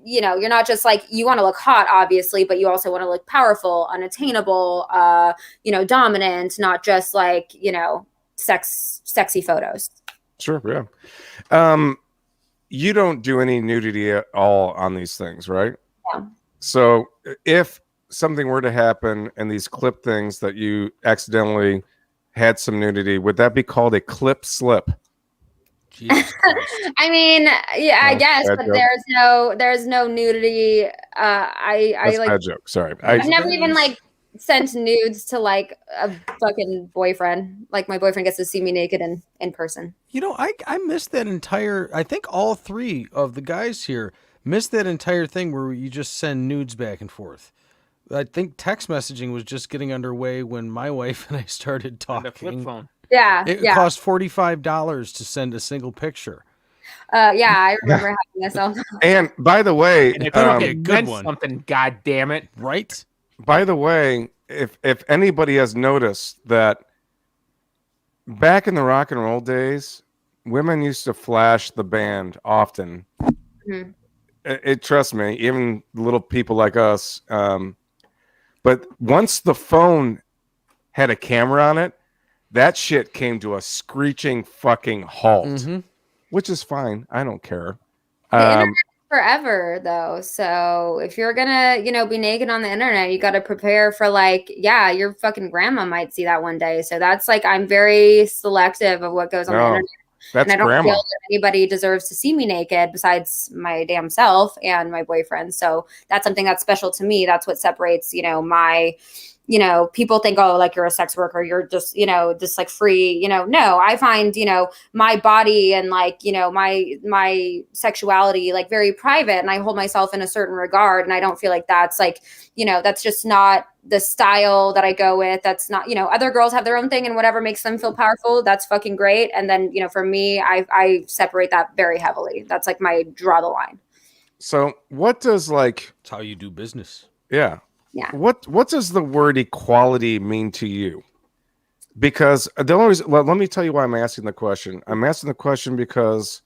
A: you're not just like, you want to look hot, obviously, but you also want to look powerful, unattainable, dominant, not just like, sexy photos.
B: Sure. Yeah. You don't do any nudity at all on these things, right?
A: Yeah.
B: So if something were to happen and these clip things that you accidentally had some nudity, would that be called a clip slip?
A: I mean, yeah, I guess, but there's no nudity. That's
B: a bad joke. Sorry.
A: I've never even like sent nudes to like a fucking boyfriend. Like my boyfriend gets to see me naked in person.
C: You know, I missed that entire. I think all three of the guys here missed that entire thing where you just send nudes back and forth. I think text messaging was just getting underway when my wife and I started talking.
E: The flip phone.
A: Yeah,
C: it cost $45 to send a single picture.
A: Yeah, I remember having this all.
B: And by the way,
E: and a good one. Something, God damn it,
C: right?
B: By the way, if anybody has noticed that back in the rock and roll days, women used to flash the band often. Mm-hmm. Trust me, even little people like us. But once the phone had a camera on it, that shit came to a screeching fucking halt, which is fine. I don't care.
A: The internet forever though. So if you're gonna, be naked on the internet, you got to prepare for like, yeah, your fucking grandma might see that one day. So that's like, I'm very selective of what goes on the internet.
B: That's
A: and I don't
B: grandma.
A: feel that anybody deserves to see me naked besides my damn self and my boyfriend. So that's something that's special to me. That's what separates, my, people think, oh, like you're a sex worker, you're just, just like free, no, I find, my body and like, my sexuality, like very private, and I hold myself in a certain regard. And I don't feel like that's like, that's just not the style that I go with. That's not, other girls have their own thing and whatever makes them feel powerful. That's fucking great. And then, for me, I separate that very heavily. That's like my draw the line.
B: So what does like,
C: it's how you do business.
B: Yeah.
A: Yeah.
B: What does the word equality mean to you? Because the only reason, let me tell you why I'm asking the question. I'm asking the question because,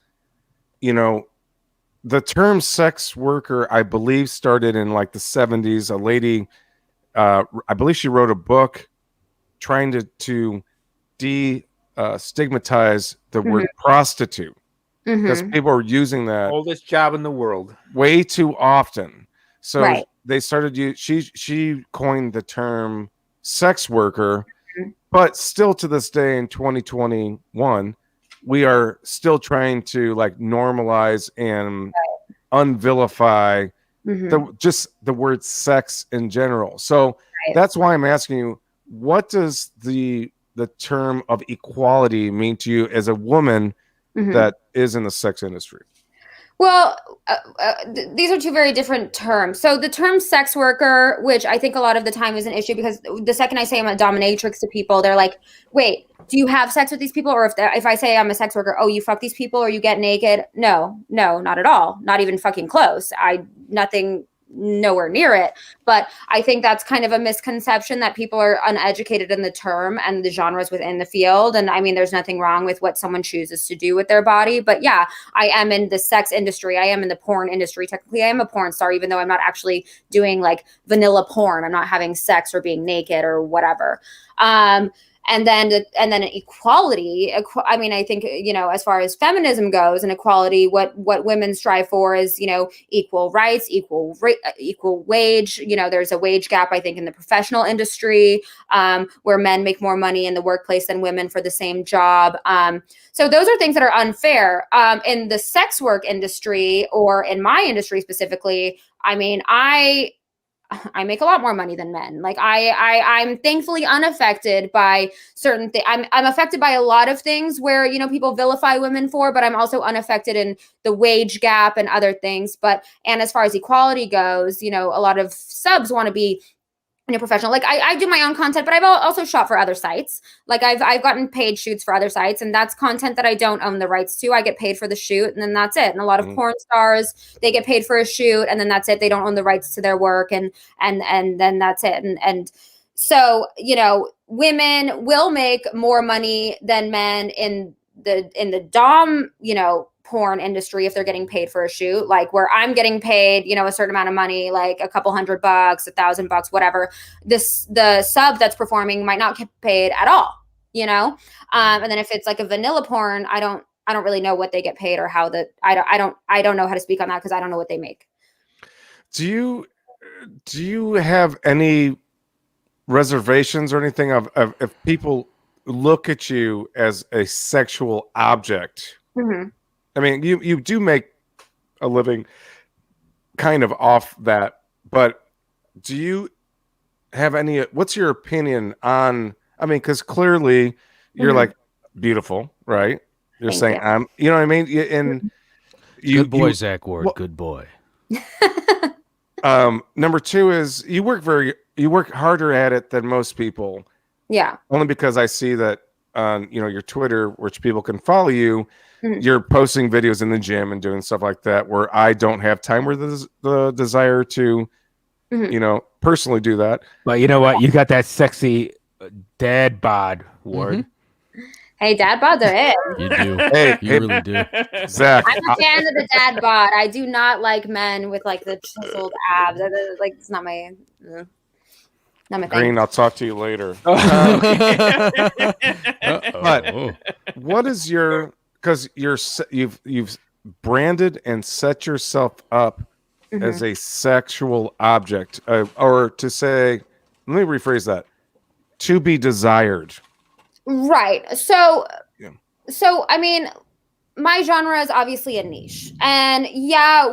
B: the term sex worker, I believe, started in like the 70s. A lady, I believe she wrote a book trying to stigmatize the word prostitute because people are using that
E: oldest job in the world
B: way too often. So they started she coined the term sex worker, but still to this day in 2021, we are still trying to like normalize and unvilify just the word sex in general. So that's why I'm asking you, what does the term of equality mean to you as a woman that is in the sex industry?
A: Well, these are two very different terms. So the term sex worker, which I think a lot of the time is an issue because the second I say I'm a dominatrix to people, they're like, wait, do you have sex with these people? Or if I say I'm a sex worker, oh, you fuck these people or you get naked? No, not at all. Not even fucking close. Nowhere near it. But I think that's kind of a misconception that people are uneducated in the term and the genres within the field. And I mean, there's nothing wrong with what someone chooses to do with their body. But yeah, I am in the sex industry. I am in the porn industry. Technically, I am a porn star, even though I'm not actually doing like vanilla porn. I'm not having sex or being naked or whatever. And then equality. I mean, I think, as far as feminism goes and equality, what women strive for is, equal rights, equal wage. There's a wage gap, I think, in the professional industry where men make more money in the workplace than women for the same job. So those are things that are unfair. In the sex work industry, or in my industry specifically, I mean, I make a lot more money than men. Like I'm thankfully unaffected by certain things. I'm affected by a lot of things where, people vilify women for, but I'm also unaffected in the wage gap and other things. And as far as equality goes, a lot of subs want to be professional. Like I do my own content, but I've also shot for other sites. Like I've gotten paid shoots for other sites, and that's content that I don't own the rights to. I get paid for the shoot, and then that's it. And a lot of porn stars, they get paid for a shoot, and then that's it. They don't own the rights to their work, and then that's it. And so, you know, women will make more money than men in the dom, you know, porn industry if they're getting paid for a shoot, like where I'm getting paid, you know, a certain amount of money, like a couple $100, $1,000, whatever. The sub that's performing might not get paid at all, you know. And then if it's like a vanilla porn, I don't really know what they get paid or how I don't know how to speak on that because I don't know what they make.
B: Do you have any reservations or anything of if people look at you as a sexual object?
A: Mm-hmm.
B: I mean, you do make a living kind of off that, but do you have any, what's your opinion on, I mean, because clearly you're like beautiful, right? You're
A: Thank
B: saying,
A: you.
B: you know what I mean? And
D: Good boy, Zach Ward. Good boy.
B: Number two is you work harder at it than most people.
A: Yeah.
B: Only because I see that on, you know, your Twitter, which people can follow you, you're posting videos in the gym and doing stuff like that, where I don't have time or the desire to, you know, personally do that.
E: But you know what? You got that sexy dad bod, Ward.
A: Hey, dad bods are it.
D: You do.
B: Hey,
D: You really do.
B: Zach.
A: I'm a fan of the dad bod. I do not like men with like the chiseled abs. Like it's not my thing.
B: Green, I'll talk to you later. But what is your, because you've branded and set yourself up as a sexual object, or to say, let me rephrase that, to be desired.
A: Right. So I mean, my genre is obviously a niche, and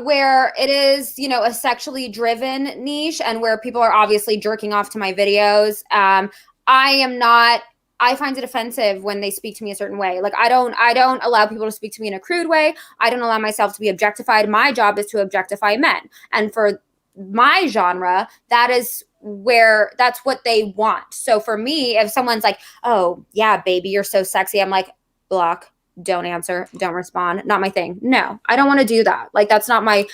A: where it is, you know, a sexually driven niche, and where people are obviously jerking off to my videos. I find it offensive when they speak to me a certain way. Like I don't allow people to speak to me in a crude way. I don't allow myself to be objectified. My job is to objectify men. And for my genre, that's what they want. So for me, if someone's like, "Oh, yeah, baby, you're so sexy." I'm like, block, don't answer, don't respond. Not my thing. No, I don't want to do that. Like that's not my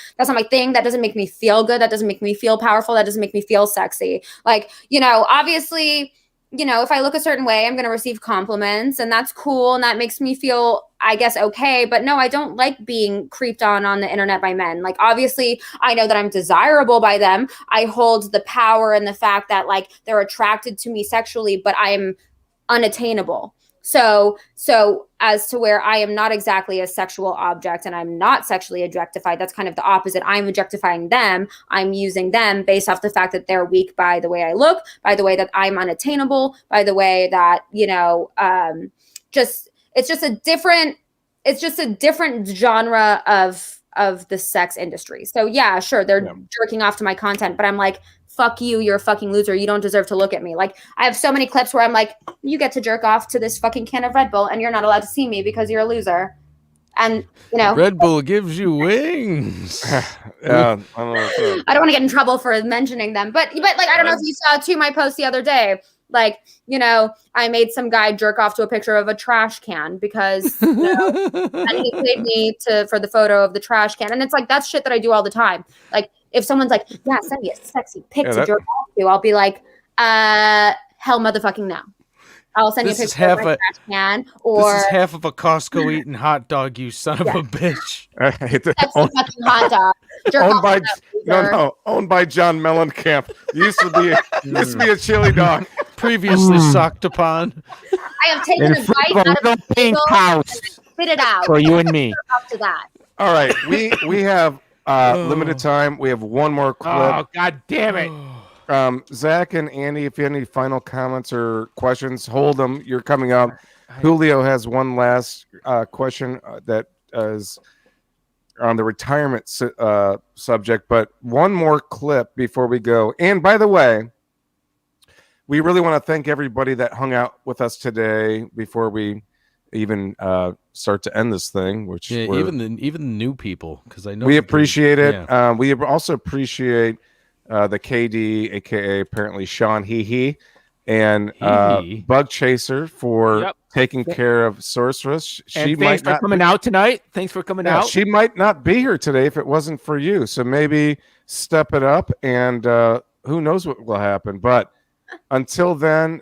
A: thing. That doesn't make me feel good. That doesn't make me feel powerful. That doesn't make me feel sexy. Like, you know, obviously, you know, if I look a certain way, I'm going to receive compliments, and that's cool. And that makes me feel, I guess, okay. But no, I don't like being creeped on the internet by men. Like, obviously, I know that I'm desirable by them. I hold the power and the fact that, like, they're attracted to me sexually, but I am unattainable. So as to where I am not exactly a sexual object and I'm not sexually objectified, that's kind of the opposite. I'm objectifying them. I'm using them based off the fact that they're weak by the way I look, by the way that I'm unattainable, by the way that, you know, it's just a different genre of the sex industry. So yeah, sure, they're jerking off to my content, but I'm like, fuck you, you're a fucking loser. You don't deserve to look at me. Like, I have so many clips where I'm like, you get to jerk off to this fucking can of Red Bull and you're not allowed to see me because you're a loser. And, you know.
C: Red Bull gives you wings.
B: I don't
A: want to get in trouble for mentioning them. But like, I don't know if you saw too my post the other day. Like, you know, I made some guy jerk off to a picture of a trash can because, you know, and he paid me for the photo of the trash can. And it's like, that's shit that I do all the time. Like, if someone's like, yeah, send me a sexy pic to jerk off to, I'll be like, hell motherfucking no. I'll send you a picture of my trash can. Or
C: this is half of a Costco eating hot dog, you son of a bitch.
A: That's a fucking hot dog.
B: Owned by John Mellencamp. Used to be a chili dog.
C: Previously socked upon.
A: I have taken a bite out of the pink house. Spit it out.
E: For you and me.
A: Up to that.
B: All right, we have limited time. We have one more clip.
E: Oh, God damn it.
B: Zach and Andy, if you have any final comments or questions, hold them. You're coming up. Julio has one last question that is on the retirement subject, but one more clip before we go. And by the way, we really want to thank everybody that hung out with us today before we even start to end this thing. Which
C: even the new people, because I know
B: we appreciate it.
C: Yeah.
B: We also appreciate the KD, aka apparently Sean Hee, and Bug Chaser for taking care of Sorceress.
E: She might not coming out tonight. Thanks for coming out.
B: She might not be here today if it wasn't for you. So maybe step it up, and who knows what will happen. But until then,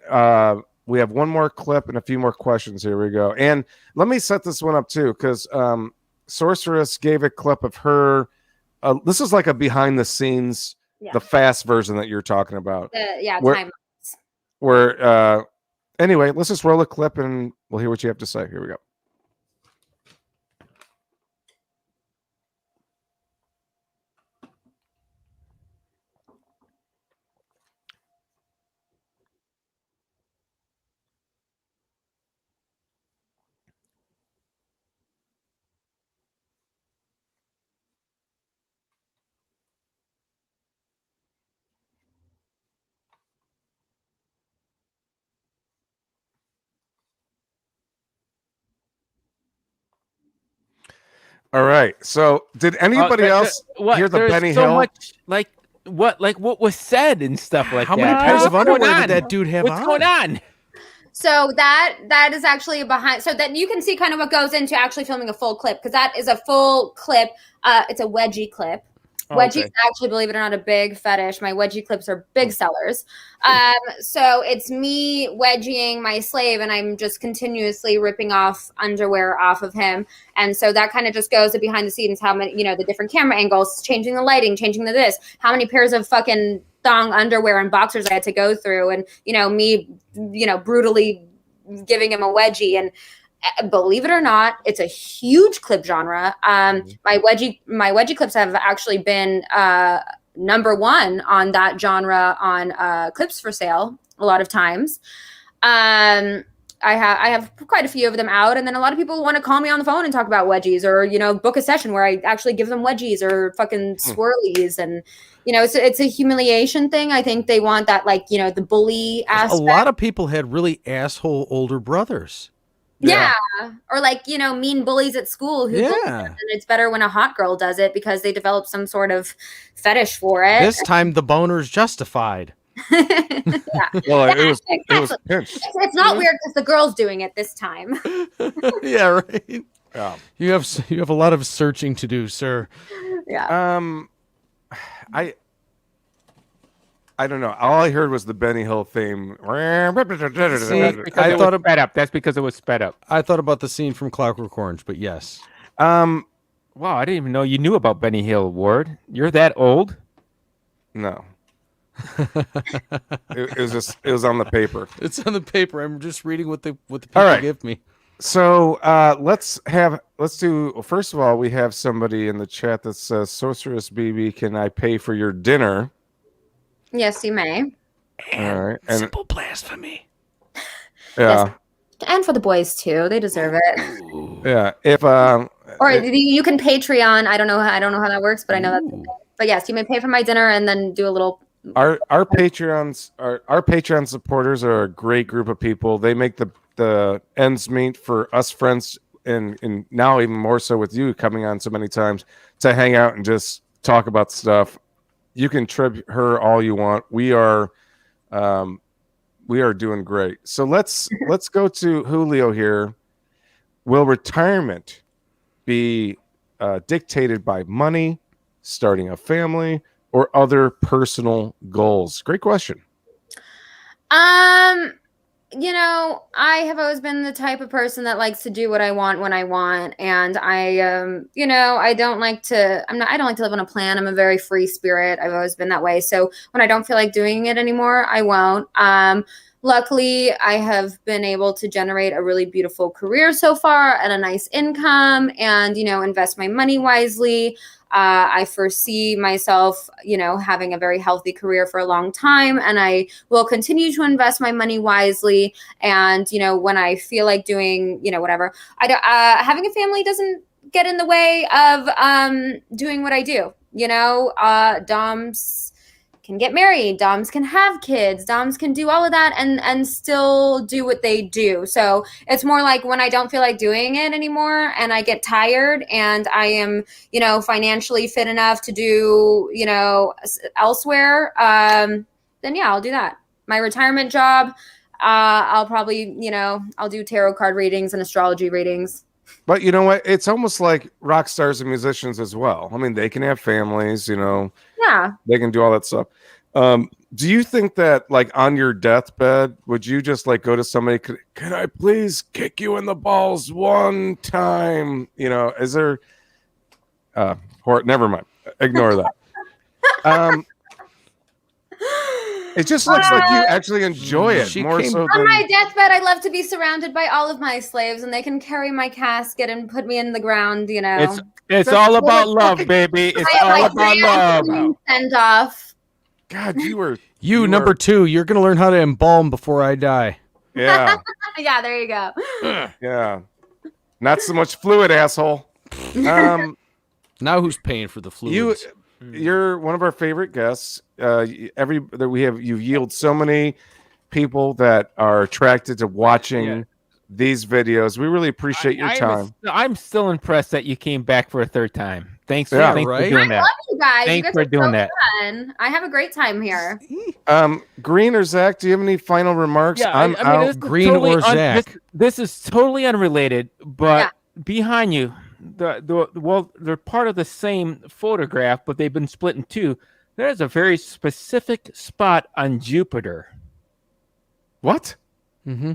B: we have one more clip and a few more questions. Here we go. And let me set this one up too, because Sorceress gave a clip of her. This is like a behind the scenes, the fast version that you're talking about.
A: Time.
B: Where anyway, let's just roll a clip and we'll hear what you have to say. Here we go. All right. So, did anybody else hear the Benny Hill?
E: Much, what was said and stuff like
C: How
E: that.
C: How many pairs of underwear did that dude have
E: What's going on?
A: So that is actually behind. So that you can see kind of what goes into actually filming a full clip, because that is a full clip. It's a wedgie clip. Wedgie is actually, believe it or not, a big fetish. My wedgie clips are big sellers. So it's me wedgieing my slave, and I'm just continuously ripping off underwear off of him. And so that kind of just goes to behind the scenes, how many, the different camera angles, changing the lighting, changing the this, how many pairs of fucking thong underwear and boxers I had to go through, and me, brutally giving him a wedgie. And believe it or not, it's a huge clip genre. My wedgie clips have actually been number one on that genre on Clips for Sale a lot of times. I have quite a few of them out, and then a lot of people want to call me on the phone and talk about wedgies, or book a session where I actually give them wedgies or fucking swirlies. And it's a humiliation thing. I think they want that, the bully aspect.
C: A lot of people had really asshole older brothers.
A: Yeah. Or mean bullies at school who bully them, and it's better when a hot girl does it because they develop some sort of fetish for it.
C: This time the boner's justified.
B: Well, it was a pinch.
A: It's not weird because the girl's doing it this time.
C: Yeah, right. Yeah. You have a lot of searching to do, sir.
A: Yeah.
B: I don't know. All I heard was the Benny Hill theme.
E: See, I thought sped up. That's because it was sped up.
C: I thought about the scene from Clockwork Orange, but yes.
E: Wow, I didn't even know you knew about Benny Hill, Ward. You're that old?
B: No. It was on the paper.
C: It's on the paper. I'm just reading what the people give me.
B: So let's do. First of all, we have somebody in the chat that says, "Sorceress Bebe, can I pay for your dinner?"
A: Yes, you may.
B: All right.
C: And simple blasphemy.
B: Yeah.
A: Yes. And for the boys too, they deserve it.
B: Yeah. If
A: or you can Patreon. I don't know how that works, but I know that's the thing. But yes, you may pay for my dinner and then do a little.
B: Our Patreon supporters are a great group of people. They make the ends meet for us friends, and now even more so with you coming on so many times to hang out and just talk about stuff. You can trib her all you want. We are doing great. So let's go to Julio here. Will retirement be dictated by money, starting a family, or other personal goals? Great question.
A: I have always been the type of person that likes to do what I want when I want, and I don't like to live on a plan. I'm a very free spirit. I've always been that way. So when I don't feel like doing it anymore, I won't. Luckily, I have been able to generate a really beautiful career so far and a nice income, and invest my money wisely. I foresee myself, having a very healthy career for a long time, and I will continue to invest my money wisely. And, when I feel like doing, whatever, having a family doesn't get in the way of doing what I do. Doms can get married, doms can have kids, doms can do all of that and still do what they do. So it's more like when I don't feel like doing it anymore and I get tired and I am, financially fit enough to do, elsewhere, then yeah, I'll do that. My retirement job, I'll probably, I'll do tarot card readings and astrology readings.
B: But you know what? It's almost like rock stars and musicians as well. I mean, they can have families,
A: Yeah.
B: They can do all that stuff. Do you think that, like, on your deathbed, would you just like go to somebody? Can I please kick you in the balls one time? Is there? Never mind. Ignore that. It just looks like you actually enjoy it more so
A: on
B: than...
A: my deathbed. I love to be surrounded by all of my slaves, and they can carry my casket and put me in the ground.
E: It's all about love, baby. It's all about love.
A: Send off.
B: God,
C: you number 2. You're gonna learn how to embalm before I die.
B: Yeah.
A: Yeah, there you go.
B: Yeah. Not so much fluid, asshole.
C: Now who's paying for the fluids?
B: You're one of our favorite guests. You've yielded so many people that are attracted to watching these videos. We really appreciate your time.
E: I'm still impressed that you came back for a third time. Thanks for doing that.
A: I love you guys.
E: Thanks for doing that.
A: Fun. I have a great time here.
B: Green or Zach, do you have any final remarks?
E: Yeah, I mean,
C: Green or Zach.
E: This is totally unrelated, but behind you, they're part of the same photograph, but they've been split in two. There's a very specific spot on Jupiter.
B: What?
C: Mm-hmm.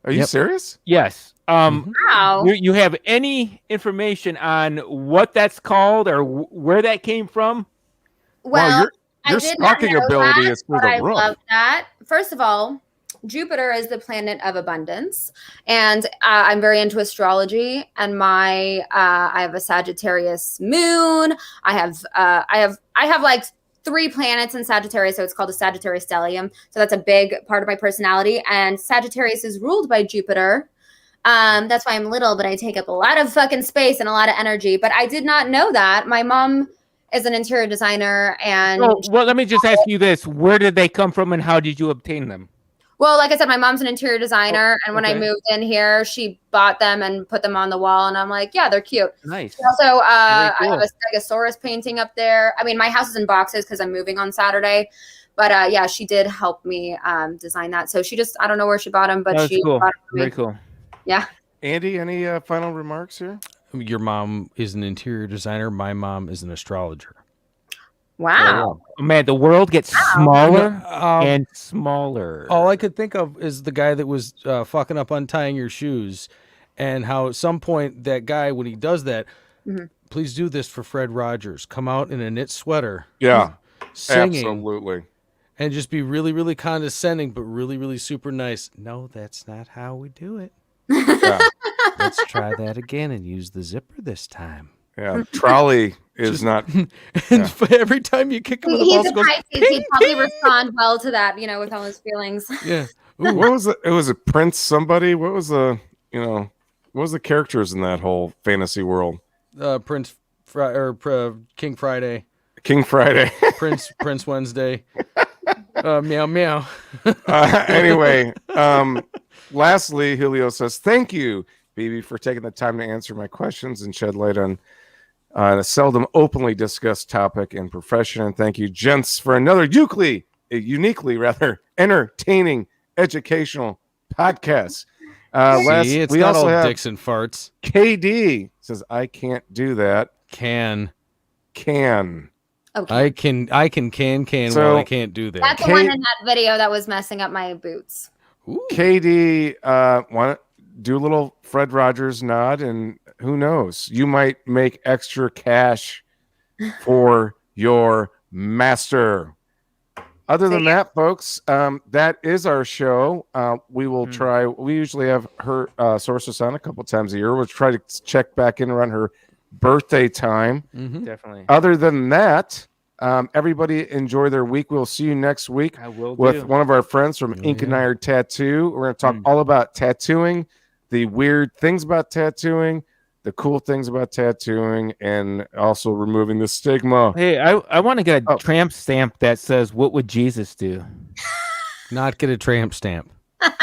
B: Are you serious?
E: Yes.
A: Wow.
E: You have any information on what that's called or where that came from?
A: Well,
B: your stalking ability is through the roof.
A: I love that. First of all, Jupiter is the planet of abundance, and I'm very into astrology. And I have a Sagittarius moon. I have like 3 planets in Sagittarius, so it's called a Sagittarius stellium. So that's a big part of my personality. And Sagittarius is ruled by Jupiter. That's why I'm little, but I take up a lot of fucking space and a lot of energy. But I did not know that. My mom is an interior designer, and
E: well, let me just ask you this: where did they come from, and how did you obtain them?
A: Well, like I said, my mom's an interior designer, and when I moved in here, she bought them and put them on the wall, and I'm like, yeah, they're cute.
E: Nice.
A: Also, I have a Stegosaurus painting up there. I mean, my house is in boxes because I'm moving on Saturday, but yeah, she did help me design that. So I don't know where she bought them, but she
E: cool.
A: bought them for me.
E: Very cool.
A: Yeah.
B: Andy, any final remarks here?
C: Your mom is an interior designer. My mom is an astrologer.
A: Wow.
E: Oh, man, the world gets smaller and smaller.
C: All I could think of is the guy that was fucking up untying your shoes, and how at some point that guy, when he does that, please do this for Fred Rogers. Come out in a knit sweater.
B: Yeah.
C: Singing.
B: Absolutely.
C: And just be really, really condescending, but really, really super nice. No, that's not how we do it.
B: Yeah.
C: Let's try that again and use the zipper this time.
B: Yeah. Trolley is not.
C: And every time you kick him in the balls,
A: He's a Pisces. He'd probably respond well to that, with all his feelings.
C: Yeah.
B: What was it? It was a Prince somebody. What was the characters in that whole fantasy world?
C: King Friday.
B: King Friday.
C: Prince Wednesday. Meow meow.
B: Anyway, lastly, Julio says, "Thank you, Bebe, for taking the time to answer my questions and shed light on a seldom openly discussed topic and profession. And thank you, gents, for another uniquely entertaining, educational podcast."
C: It's
B: we
C: not
B: also
C: all
B: have
C: dicks and farts.
B: KD says, "I can't do that."
C: Can.
A: Okay.
C: I can
B: So,
C: while I can't do that.
A: That's the one in that video that was messing up my boots.
C: Ooh.
B: KD, want to do a little Fred Rogers nod, and who knows, you might make extra cash for your master. Other than that, folks, that is our show. We will try. We usually have her Sorceress on a couple times a year. We'll try to check back in around her birthday time.
E: Definitely.
B: Other than that, everybody enjoy their week. We'll see you next week with one of our friends from Ink and Iron Tattoo. We're going to talk all about tattooing, the weird things about tattooing, the cool things about tattooing and also removing the stigma.
E: Hey, I want to get a tramp stamp that says, "What would Jesus do?"
C: Not get a tramp stamp.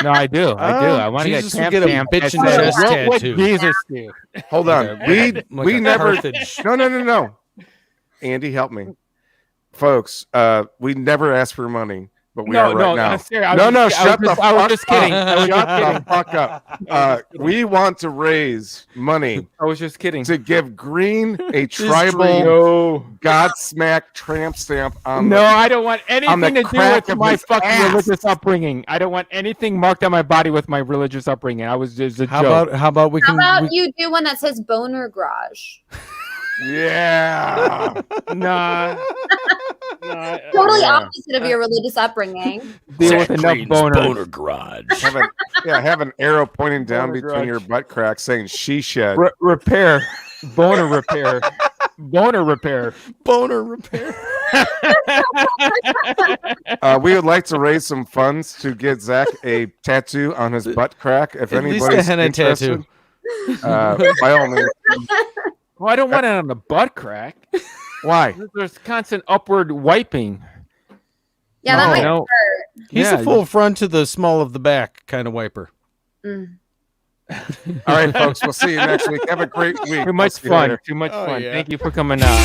E: No, I do. I want to get a
C: Jesus
E: tramp
C: would get a
E: stamp
C: bitch
E: that
C: in the
E: says,
C: chest
E: "What would
C: tattoo."
E: Jesus do?"
B: Hold on. We
C: a
B: never.
C: Carthage.
B: No. Andy, help me, folks. We never ask for money, but we are right now. Shut the fuck up.
E: I was just kidding.
B: Shut the fuck up. We want to raise money.
E: I was just kidding.
B: To give Green a tribal Godsmack tramp stamp on
E: No, I don't want anything to do
B: crack
E: with
B: of
E: my
B: his
E: fucking
B: ass.
E: religious upbringing. I don't want anything marked on my body with my religious upbringing. I was just a joke.
C: How about we
A: How
C: can?
A: about you do one that says boner garage?
B: Yeah.
E: Nah.
A: Totally opposite of your religious upbringing.
E: Deal with enough boners.
D: Boner garage.
B: Have an arrow pointing down
E: Boner
B: between
E: garage.
B: your butt cracks saying she shed.
E: Repair. Boner repair. Boner repair.
C: Boner repair.
B: We would like to raise some funds to get Zach a tattoo on his butt crack. If
C: At least a
B: anybody's
C: henna
B: interested,
C: tattoo.
B: by all means.
E: Well, I don't want it on the butt crack.
B: Why?
E: There's constant upward wiping.
A: Yeah, that
B: Oh.
A: might
E: You know,
A: hurt.
C: He's
E: Yeah,
C: the full front to the small of the back kind of wiper.
A: Mm.
B: All right, folks. We'll see you next week. Have a great week.
E: Too much
B: I'll see you later.
E: fun. Too much
C: Oh,
E: fun.
C: yeah.
E: Thank you for coming out.